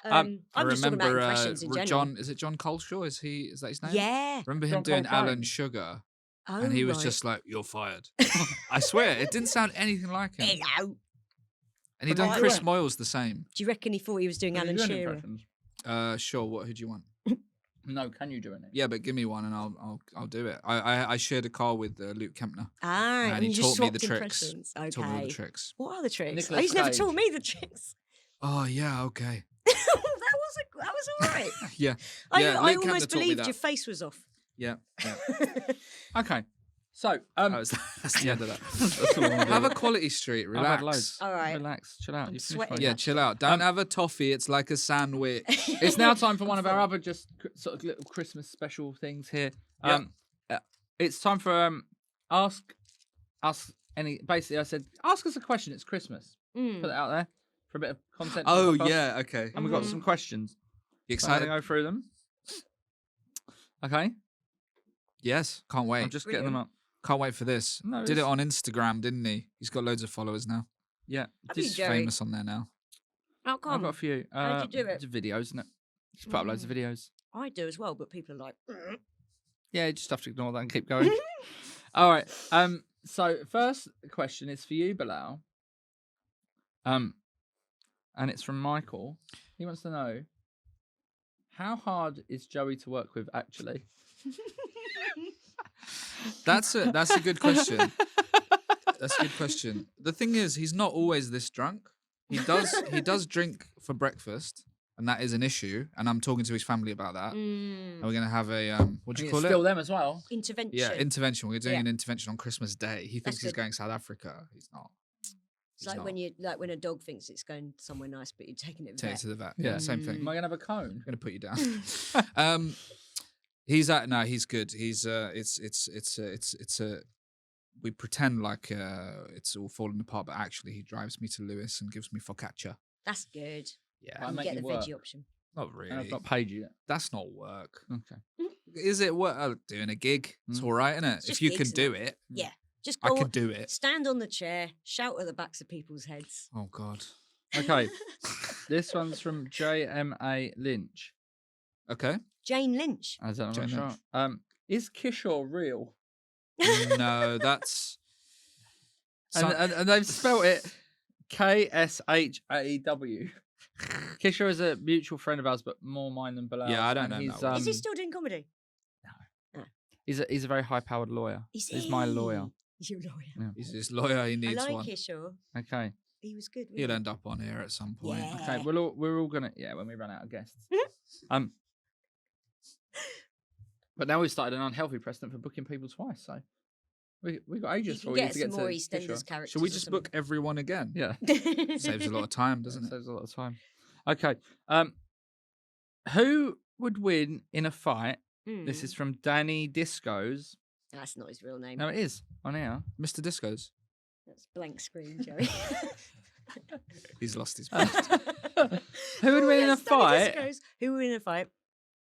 I'm just talking about remember impressions in general. John. Is it John Coleshaw? Is that his name? Yeah. Remember him John doing Coltrane. Alan Sugar, Oh, and he was right. just like, "You're fired." I swear, it didn't sound anything like him. Hello. And he But done I Chris went- Moyles the same. Do you reckon he thought he was doing Can you Alan do any Shearer? impressions? Sure. What? Who do you want? No, can you do any? Yeah, but give me one and I'll do it. I shared a car with Luke Kempner. Ah, And he you just taught me the swapped tricks. impressions. Taught me all Okay. the tricks. What are the tricks? Nicolas He's never Cage. taught me the tricks. Oh yeah, okay. that was all right. Yeah. I Yeah, I Luke Kempner almost taught me believed that. your face was off. Yeah. Okay. So, that's the end of that. That's the one we'll do. Have a quality street. I've had Relax. loads. All right. Relax. Chill out. I'm You finished sweating. mine. Yeah, chill out. Don't have a toffee. It's like a sandwich. It's now time for one of our other just sort of little Christmas special things here. It's time for ask us any. Basically, I said ask us a question. It's Christmas. Put it out there for a bit of content. for the Oh podcast. yeah, okay. And we've got some questions. You So I'm excited? gonna go through them. Okay. Yes, can't wait. I'm just getting them up. Can't wait for this. No, Did it it's- on Instagram, didn't he? He's got loads of followers now. Yeah. Have you, He's Jerry? famous on there now. How I've come? got a few. How'd you do it? Videos, isn't it? Just put up loads of videos. I do as well, but people are like, Yeah, you just have to ignore that and keep going. All right. So first question is for you, Bilal. And it's from Michael. He wants to know, how hard is Joey to work with actually? That's a good question. That's a good question. The thing is, he's not always this drunk. He does drink for breakfast, and that is an issue. And I'm talking to his family about that. And we're gonna have a what do you call it? Still them as well. intervention. Yeah, intervention. We're doing Yeah. an intervention on Christmas Day. He That's thinks he's good. going South Africa. He's not. It's like when a dog thinks it's going somewhere nice, but you're taking it. Take it to the vet. Yeah. Yeah, same thing. Am I gonna have a cone? I'm gonna put you down. He's no, he's good. He's it's a we pretend like it's all falling apart, but actually he drives me to Lewis and gives me focaccia. That's good. Yeah, I You make get you the work. veggie option. not really. And I've not paid you yet. That's not work. Okay. Is it work? Doing a gig? It's all right, isn't it? It's If just you gigs, can do innit? it, Yeah. Just I go could do it. Stand on the chair, shout at the backs of people's heads. Oh God. Okay. This one's from JMA Lynch. Okay. Jane Lynch. I don't know. I'm Jane not sure. Is Kishore real? No, that's. And they've spelt it KSHAW. Kishore is a mutual friend of ours, but more mine than Bilal. Yeah, I don't and know He's, that one. Is he still doing comedy? he's a very high-powered lawyer. He's my lawyer. He's your lawyer. Yeah. He's his lawyer. He I needs like one. Kishore. Okay. He was good. He'll wasn't end up on here at some point. Yeah. Okay. We're all gonna when we run out of guests. But now we've started an unhealthy precedent for booking people twice. So we got ages You can before we get need to get some more to EastEnders Kishore. characters. Should we or just something. book everyone again? Yeah. Saves a lot of time, doesn't it? Saves a lot of time. Okay. Who would win in a fight? This is from Danny Discos. That's not his real name. No, it is on here. Mr. Discos. That's blank screen, Joey. He's lost his mind. Who would win in a Yes, Danny fight? Discos. Who would win in a fight?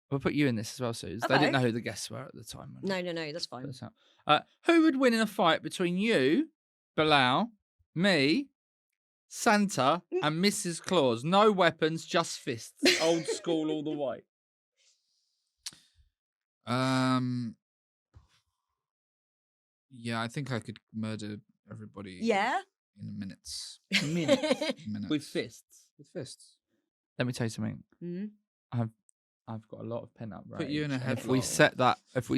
We'll put you in this as well, Sooz. They Okay. didn't know who the guests were at the time. No, that's fine. That's how- who would win in a fight between you, Bilal, me, Santa, and Mrs. Claus? No weapons, just fists. Old school all the way. Yeah, I think I could murder everybody. Yeah? In minutes. Minutes. Minutes. With fists. With fists. Let me tell you something. Mm. I've got a lot of pent up rage. Put you in a and if we headlock.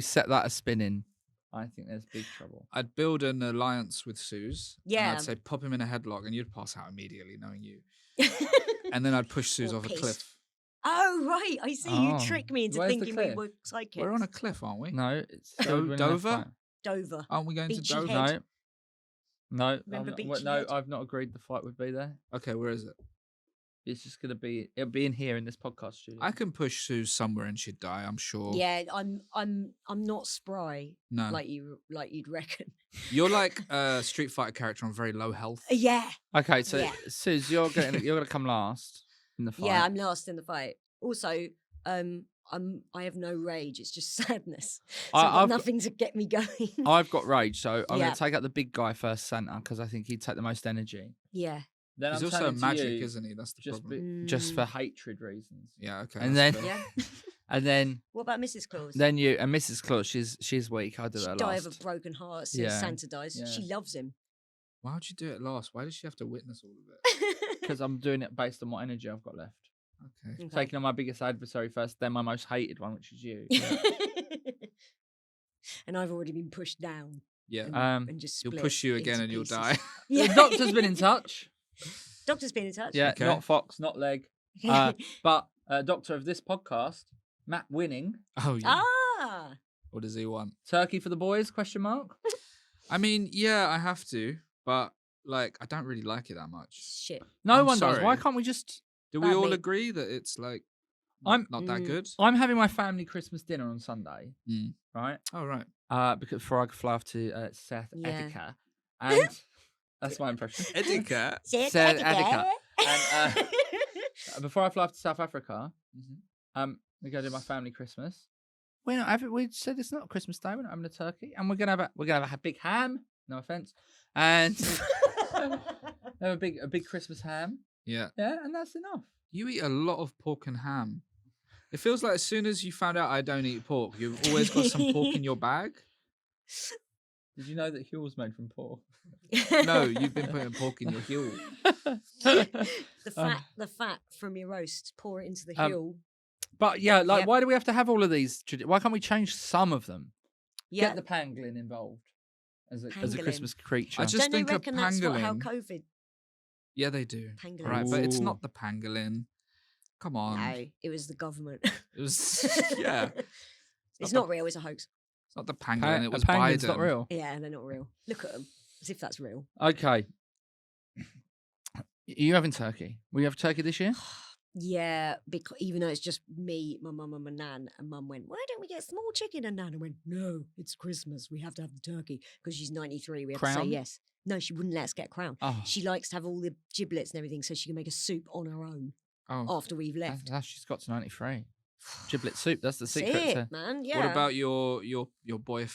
set that a spinning, I think there's big trouble. I'd build an alliance with Sooz. Yeah. And I'd say pop him in a headlock and you'd pass out immediately knowing you. And then I'd push Sooz Or off a pissed. cliff. Oh, right. I see. You Oh. tricked me into Where's the thinking we cliff? were psychics. We're on a cliff, aren't we? No, it's Do- who would win in a Dover? fight. Dover. Aren't we going Beachy to Dover? Head. No, Remember I'm Beachy not, no, Head? I've not agreed the fight would be there. Okay, where is it? It's just gonna be. It'll be in here in this podcast studio. I can push Sooz somewhere and she'd die, I'm sure. Yeah, I'm not spry No. like you'd reckon. You're like a Street Fighter character on very low health. Yeah. Okay, so Yeah. Sooz, you're gonna come last in the fight. Yeah, I'm last in the fight. Also, I have no rage. It's just sadness. So I've got I've got- nothing to get me going. I've got rage, so I'm Yeah. gonna take out the big guy first, Santa, because I think he'd take the most energy. Yeah. Then He's I'm also turning to magic, you isn't he? That's the just problem. just for hatred reasons. Yeah, okay. And that's then fair. Yeah. and then What about Mrs. Claus? then you and Mrs. Claus, she's weak. I'll do She'd her die last. of a broken heart as soon Yeah. as Santa dies. Yeah. She loves him. Why would you do it last? Why does she have to witness all of it? Because I'm doing it based on what energy I've got left. Okay. Okay. Taking on my biggest adversary first, then my most hated one, which is you. And I've already been pushed down. Yeah. And just He'll split push you again into and you'll pieces. die. Yeah. The doctor's been in touch. Doctor's been in touch. Yeah, Okay. not Fox, not Leg. But doctor of this podcast, Matt Winning, Oh, yeah. Ah. What does he want? Turkey for the boys? Question mark. I mean, yeah, I have to, but like, I don't really like it that much. Shit. No I'm one does. Why sorry. can't we just? Do we Bad all meat. agree that it's like I'm- not that good? I'm having my family Christmas dinner on Sunday, Mm. right? Oh, right. Because before I fly off to South Yeah. Africa, and that's my impression. Edika. South Africa. And before I fly off to South Africa, we go to my family Christmas. We're not having. We said it's not Christmas Day. We're not having a turkey, and we're gonna have a big ham. No offense, and have a big Christmas ham. Yeah. Yeah, and that's enough. You eat a lot of pork and ham. It feels like as soon as you found out I don't eat pork, you've always got some pork in your bag. Did you know that Huel's made from pork? No, you've been putting pork in your heel. The fat from your roast, pour it into the heel. But yeah, like, Yep. why do we have to have all of these? Why can't we change some of them? Yeah. Get the pangolin involved as a Pangolin. Christmas creature. I just Don't they think a reckon that's how pangolin. COVID? Yeah, they do. Pangolin. Right, but it's Ooh. not the pangolin. Come on. No, it was the government. It was yeah. It's not not real. It's a hox. It's not the pangolin. It was pangolin's Biden. not real. Yeah, they're not real. Look at them, as if that's real. Okay. Are you having turkey? Will you have turkey this year? Yeah, because even though it's just me, my mum, and my nan, and mum went, "Why don't we get small chicken?" And nan went, "No, it's Christmas. We have to have the turkey because she's 93. We have to say Crown? yes." No, she wouldn't let us get a crown. Oh, She likes to have all the giblets and everything, so she can make a soup on her own Oh, after we've left. she's got to 93. Giblet soup. That's the That's secret. it, To... man. Yeah. what about your boy?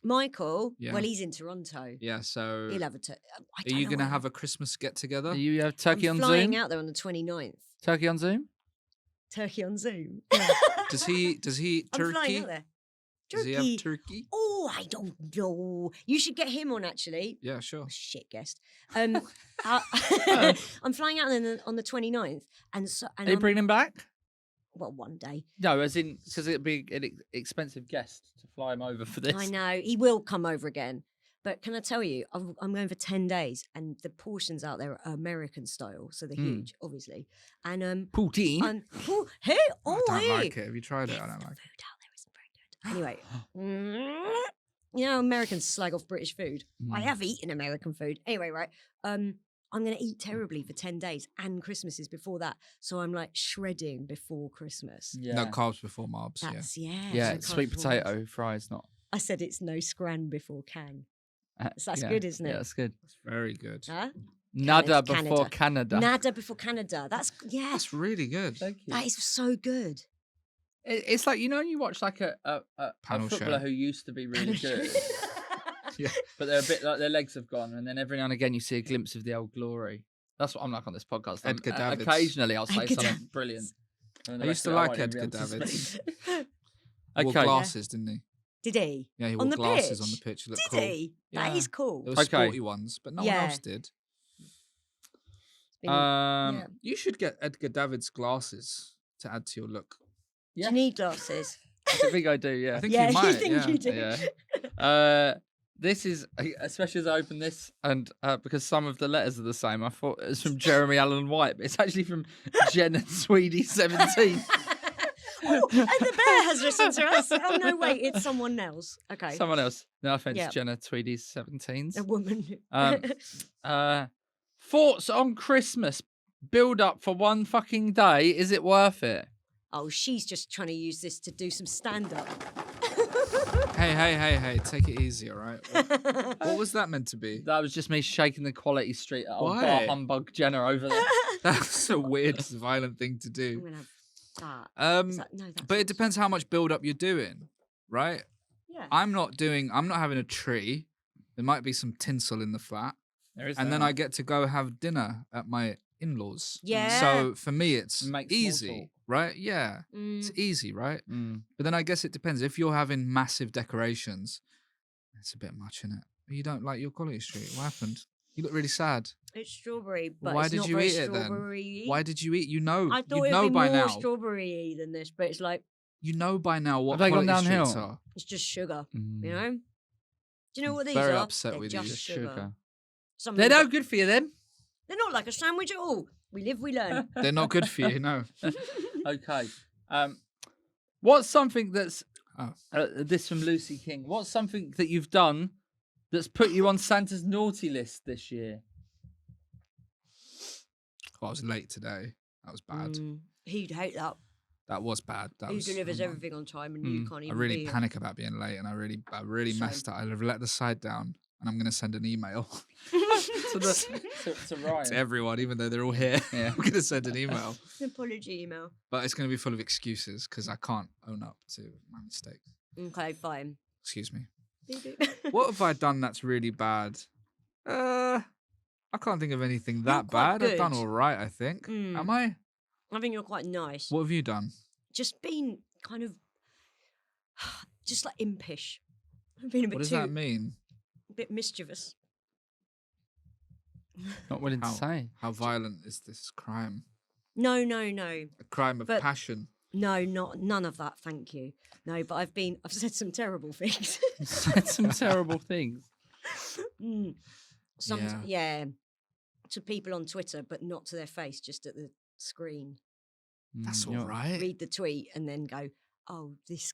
Michael? Yeah. Well, he's in Toronto. Yeah, so He'll have a. are you going to have a Christmas get together? Do you have turkey I'm on flying Zoom? out there on the 29th. Turkey on Zoom? Turkey on Zoom. Does he I'm flying turkey? out there. Does he Turkey. have turkey? Oh, I don't know. You should get him on actually. Yeah, sure. Oh, shit guest. I'm flying out on the 29th, and so and Are you I'm- bringing him back? well, one day. No, as in, because it'd be an expensive guest to fly him over for this. I know he will come over again, but can I tell you, I'm going for 10 days, and the portions out there are American style, so they're huge, obviously. And Poutine. hey, I oh, don't hey. like it. Have you tried it? I don't The like food out there isn't very good. Anyway, you know, Americans slag off British food. I have eaten American food. Anyway, right. I'm going to eat terribly for 10 days, and Christmas is before that. So I'm like shredding before Christmas. it. Yeah. No carbs before marbs. Yeah. That's, Yeah, no it's sweet carbs before carbs. potato fries, not. I said it's no scran before can. So that's yeah. good, isn't it? Yeah, that's good. It's very good. Huh? Nada Canada. before Canada. Nada before Canada. That's, yeah. That's really good. Thank you. That is so good. It's like, you know, when you watch like a Panel footballer show. who used to be really good, Yeah. but they're a bit like their legs have gone, and then every now and again you see a glimpse of the old glory. That's what I'm like on this podcast. Edgar Davids. Occasionally I'll say Edgar something Davids. brilliant. And the I rest used to of it like won't even be Edgar able to Davids. speak. He wore Okay. glasses, didn't he? Did he? Yeah, he On wore the glasses on pitch? the pitch. He Did looked cool. he? That Yeah. is cool. There was Okay. sporty ones, but no one Yeah. else did. Been- Um, You should get Edgar Davids glasses to add to your look. Do yeah. you need glasses? I think I do. Yeah. I think yeah, you might. think yeah. you do. Yeah. This is, especially as I open this, and because some of the letters are the same, I thought it was from Jeremy Allen White, but it's actually from Jenna Tweedy 17. Oh, and the bear has listened to us. Oh no, wait, it's someone else. Okay, Someone else. No offense, Yeah. Jenna Tweedy 17s. a woman. Thoughts on Christmas? Build up for one fucking day. Is it worth it? Oh, she's just trying to use this to do some stand up. Hey, take it easy, all right? What was that meant to be? That was just me shaking the quality street at old bar Why? humbug Jenna over there. That's a weird, violent thing to I'm do. gonna have that. Um, No, that's but it depends how much build up you're doing, right? Yeah. I'm not having a tree. There might be some tinsel in the flat, There is and then that. I get to go have dinner at my in-laws. Yeah. So for me, it's Make small easy, talk. right? Yeah, Mm. it's easy, right? Mm. But then I guess it depends. If you're having massive decorations, it's a bit much, innit? You don't like your quality street. What happened? You look really sad. It's strawberry, but Why it's did not you very eat it then? strawberry-y. Why did you eat? You know, I thought you it'd know be by more now. strawberry than this, but it's like You know by now what Have they gone quality streets downhill? are. it's just sugar. Mm. You know? Do you know I'm what these very are? upset They're with you. just Just sugar. Some of They're them no got- good for you then. They're not like a sandwich at all. We live, we learn. They're not good for you, no. Okay. What's something that's Oh. This from Lucy King. What's something that you've done that's put you on Santa's naughty list this year? I was late today. That was bad. He'd hate that. That was bad. That He was, delivers everything on time, and you can't I even really be here. panic about being late, and I really Same. messed up. I let the side down, and I'm going to send an email to Ryan. to everyone, even though they're all here. Yeah. I'm going to send an email, An apology email. but it's going to be full of excuses because I can't own up to my mistakes. Okay, fine. Excuse me. Beep, beep. What have I done that's really bad? I can't think of anything that quite bad. I've done good. all right, I think. Am I? I think you're quite nice. What have you done? Just being kind of, just like impish. I've been a bit What does too, that mean? a bit mischievous. Not willing to How, say. how violent is this crime? No. A crime of But- passion. No, none of that, thank you. No, but I've said some terrible things. Said some terrible things. Yeah, to people on Twitter, but not to their face, just at the screen. That's all you're- right. Read the tweet and then go, "Oh, this."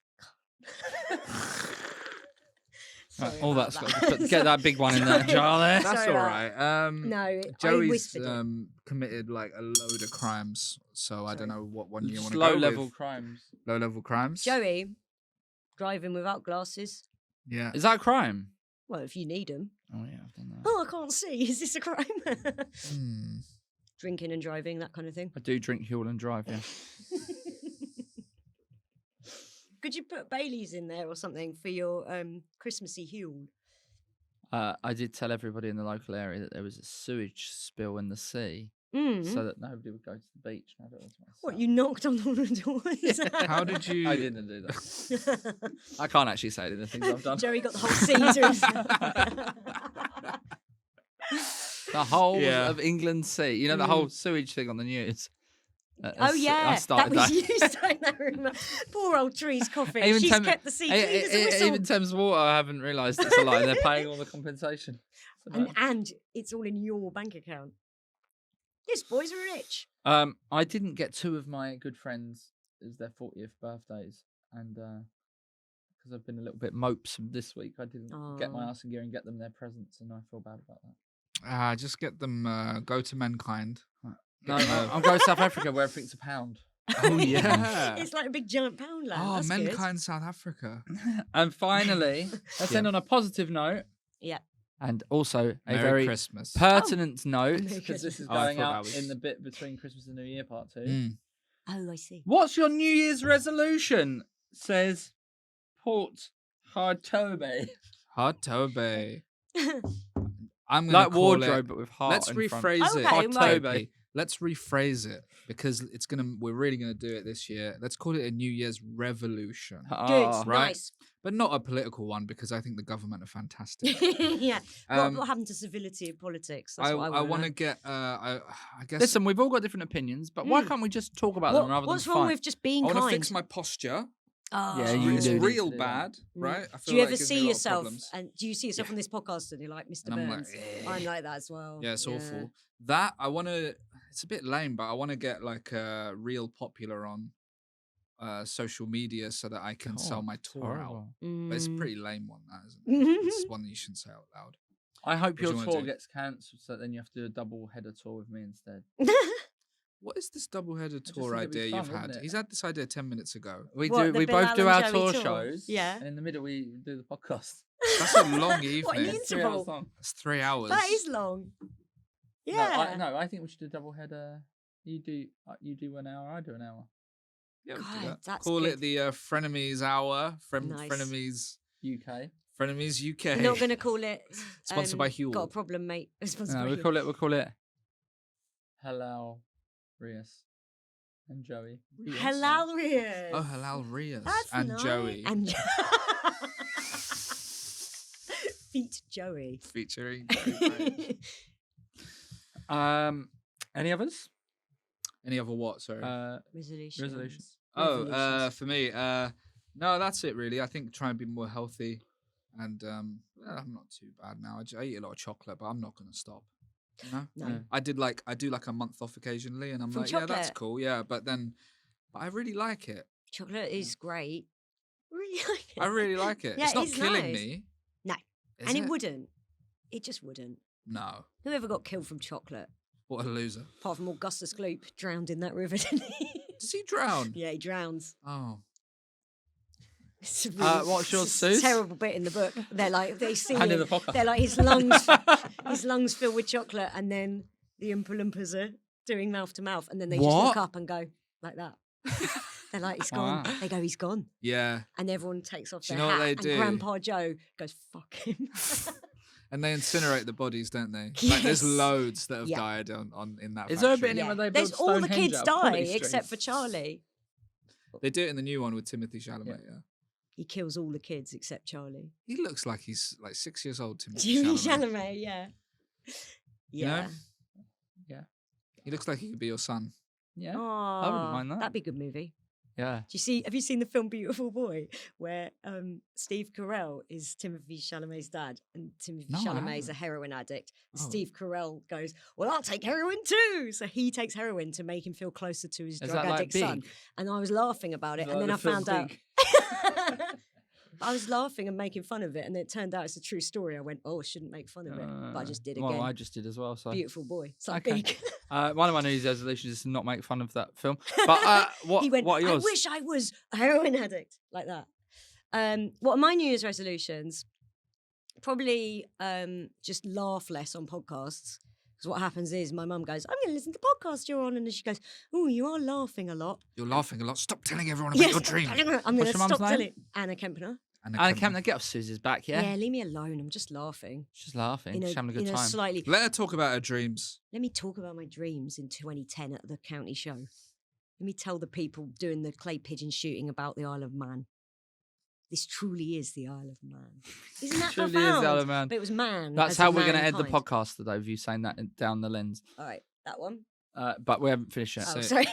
Right, Sorry all about that's that. got to get that big one in that jar there. That's Sorry all about right. No, I Joey's whispered it. committed like a load of crimes, so I don't know what one you want Just to go low level with. crimes. Low level crimes. Joey, driving without glasses. Yeah. Is that a crime? Well, if you need them. Oh yeah, I've done that. Oh, I can't see. Is this a crime? Hmm. Drinking and driving, that kind of thing. I do drink Huel and drive. Yeah. Could you put Bailey's in there or something for your Christmassy Huel? I did tell everybody in the local area that there was a sewage spill in the sea, so that nobody would go to the beach. And I thought it was myself. What, you knocked on all the doors? How did you? I didn't do that. I can't actually say any of the things I've done. Joey got the whole sea to himself. The whole Yeah. of England Sea. You know the whole sewage thing on the news. Oh yeah, I started that was that. you starting that rumor. Poor old Tree's coughing. Even She's Thames- kept the sea clean as a whistle. Even Thames Water, I haven't realised it's a lie. They're paying all the compensation. So, and it's all in your bank account. This boy's rich. I didn't get two of my good friends. It was their 40th birthdays, and because I've been a little bit mopesome this week, I didn't get my ass in gear and get them their presents, and I feel bad about that. Just get them. Go to Mankind. No, I'm going to South Africa where everything's a pound. Oh yeah. It's like a big giant pound land. Oh, That's good. Mankind, South Africa. And finally, let's end on a positive note. Yeah. And also a Merry very Christmas. pertinent note, Merry because this is Oh, I going thought out that was- in the bit between Christmas and New Year part 2. Mm. Oh, I see. What's your New Year's resolution? Says Port Hardtobe. Hard Toby. I'm gonna Like call wardrobe, it. but with heart. Let's in front. rephrase it. Okay, right. Toby. Let's rephrase it because we're really gonna do it this year. Let's call it a New Year's revolution, Good, Ah, right? nice. but not a political one because I think the government are fantastic. Yeah. Um, what happened to civility of politics? That's I what I want want to get. I guess. Listen, we've all got different opinions, but why can't we just talk about them rather What's than wrong fight? with just being I want to kind? fix my posture. Oh, Yeah, you It's do need real to do that. bad, right? I Do feel you like ever it gives me see a lot of yourself problems. and do you see yourself on this podcast and you're like Mr. And I'm like, Burns? I'm like that as well. Yeah, it's awful. That I want to. It's a bit lame, but I want to get like real popular on social media so that I can sell God, my it's tour out. horrible. But it's a Mm. pretty lame one, that isn't it? It's one that you shouldn't say out loud. I hope What do your you wanna tour do? gets cancelled, so then you have to do a double header tour with me instead. What is this double-headed just tour think it'd be idea fun, you've had? wouldn't it? He's had this idea 10 minutes ago. We What, do. the We both Bilal do and our Joey tour tour? shows. Yeah. And in the middle, we do the podcast. That's a long What an evening. 3 hours interval. long. That's 3 hours. That is long. Yeah. No, I think we should do a double header. You do 1 hour. I do an hour. Yeah, we can do God, that. that's Call good. it the Frenemies Hour. Nice. Frenemies UK. UK. We're not going to call it. Sponsored by Huel. Got a problem, mate. Sponsored No, by we'll Huel. call it. Halal, Rias, and Joey. Rias. Hilarious. Oh, Halal Rias That's and nice. Joey And Feet Joey. featuring. Joey Page. Any others? Any other what? Sorry. Resolutions. Oh, Revolutions. for me, no, that's it really. I think try and be more healthy, and I'm not too bad now. I eat a lot of chocolate, but I'm not going to stop. You know? No. I do like a month off occasionally, and I'm From like, yeah, that's chocolate? cool, yeah. But I really like it. Chocolate is great. Really really like it. I really like it. Yeah, it's not it's killing nice. me. No, is and it? it wouldn't. It just wouldn't. No. Whoever got killed from chocolate, What a loser. apart from Augustus Gloop, drowned in that river, didn't he? Does he drown? Yeah, he drowns. Oh. It's a really, what's your it's a Sooz? terrible bit in the book. They're like they see And in him, the podcast. they're like his lungs filled with chocolate, and then the Oompa Loompas are doing mouth to mouth, and then they just What? look up and go like that. They're like, he's gone. Wow. They go, he's gone, Yeah. and everyone takes off Do you their know what hat, they and do? Grandpa Joe goes, "Fuck him." And they incinerate the bodies, don't they? Like there's Yes. loads that have Yeah. died on in that Is there a bit factory. in it where they There's build all the Stonehenge kids out of die quality except for strings? Charlie. They do it in the new one with Timothy Chalamet, yeah. He kills all the kids except Charlie. He looks like he's like 6 years old, Timothy Jimmy Chalamet. Chalamet, yeah. You Yeah. know? Yeah. He looks like he could be your son. Yeah. Oh, I wouldn't mind that. That'd be a good movie. Yeah. Have you seen the film Beautiful Boy, where Steve Carell is Timothy Chalamet's dad, and Timothy No, I Chalamet's a haven't. heroin addict. And Oh. Steve Carell goes, "Well, I'll take heroin too." So he takes heroin to make him feel closer to his Is drug that like addict son. Big? And I was laughing about it, Like and then the I film found out. Big? I was laughing and making fun of it, and it turned out it's a true story. I went, "Oh, I shouldn't make fun of it," but I just did again. Well, I just did as well. So Beautiful Boy. So Okay. big. one of my New Year's resolutions is to not make fun of that film. But what He went, what are yours? I wish I was a heroin addict, like that. What are my New Year's resolutions? Probably just laugh less on podcasts. Because what happens is my mum goes, "I'm going to listen to the podcast you're on," and then she goes, "Oh, you are laughing a lot." You're laughing a lot. Stop telling everyone about your dream. I'm going What's to your mum's stop name? telling Anna Kempner. Anna Kempner, get off Susie's back, yeah? Leave me alone. I'm just laughing. She's laughing. In She's having a good in time. A slightly. Let her talk about her dreams. Let me talk about my dreams in 2010 at the county show. Let me tell the people doing the clay pigeon shooting about the Isle of Man. This truly is the Isle of Man. Isn't that Truly is profound? the Isle of Man. But it was man. That's as how in we're going to end the mankind. podcast today, with you saying that down the lens. All right, that one. But we haven't finished yet. Oh, So sorry.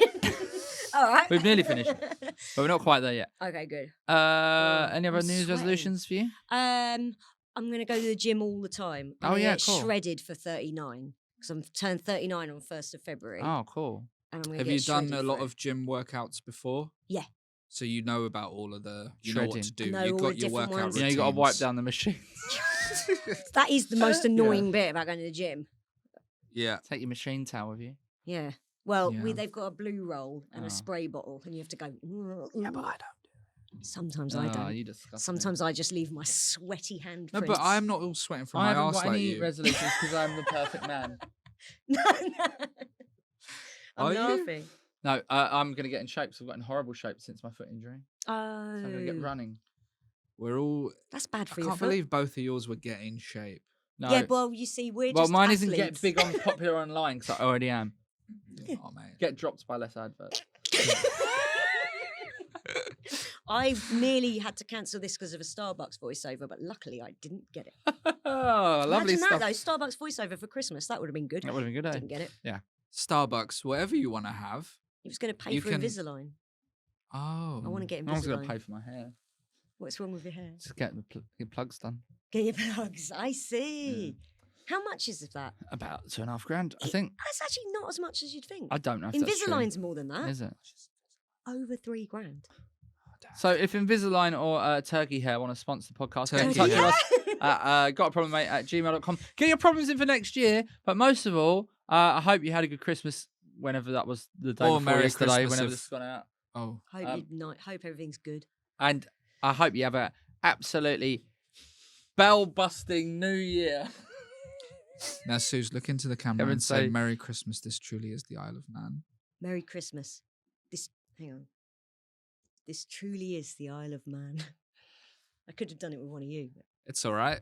All right. we've nearly finished it, but we're not quite there yet. Okay, good. Any other I'm New Year's sweating. resolutions for you? I'm going to go to the gym all the time. I'm gonna yeah, get cool. shredded for 39 because I'm turned 39 on 1st of February. Oh, cool. And I'm gonna Have get you done shredded a lot for it. of gym workouts before? Yeah. So you know about all of the, you know what to Shredding. do. I know You've all got the your different workout ones. You know, you got to wipe routines. down the machine. That is the most annoying bit about going to the gym. Yeah. Take your machine towel with you. Yeah. Well, Yeah. they've got a blue roll and Oh. a spray bottle, and you have to go. Yeah, but I don't. Sometimes I don't. You disgust Sometimes I just leave my sweaty handprints. No, but I'm not all sweating from I my haven't arse got like any you. resolutions because I'm the perfect man. No. I'm Are you? laughing. No, I'm going to get in shape. So I've got in horrible shape since my foot injury. Oh, So I'm going to get running. We're all. that's bad I for your can't foot. believe both of yours were getting shape. No. Yeah, well, you see, we're well, just mine athletes. isn't get big on popular online because I already am. Oh, mate. Get dropped by less adverts. I nearly had to cancel this because of a Starbucks voiceover, but luckily I didn't get it. Oh, lovely Imagine stuff. that though, Starbucks voiceover for Christmas. That would have been good. That would have been good, eh? Didn't get it. Yeah. Starbucks, whatever you want to have. He was going to pay You for can- Invisalign. Oh. I want to get No one's going Invisalign. to pay for my hair. What's wrong with your hair? Just get your plugs done. Get your plugs. I see. How much is that? About $2,500, I think. That's actually not as much as you'd think. I don't know if that's true. Invisalign's more than that. Is it? Over $3,000. So if Invisalign or Turkey Hair want to sponsor the podcast, get in Turkey touch with Hair. us at gotaproblemmate@gmail.com. Get your problems in for next year. But most of all, I hope you had a good Christmas whenever that was, the day Or before Merry yesterday, Christmas whenever if- this has gone out. Oh. Hope everything's good. And I hope you have a absolutely bell-busting New Year. Now, Sooz, look into the camera Kevin, and say, say- Merry Christmas. This truly is the Isle of Man. Merry Christmas. Hang on. This truly is the Isle of Man. I could have done it with one of you. But It's all right.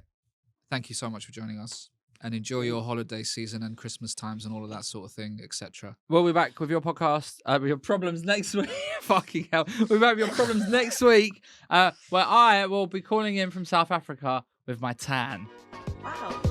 Thank you so much for joining us. And enjoy your holiday season and Christmas times and all of that sort of thing, etc. We'll be back with your podcast, with your problems next week. Fucking hell. We'll be back with your problems next week, where I will be calling in from South Africa with my tan. wow.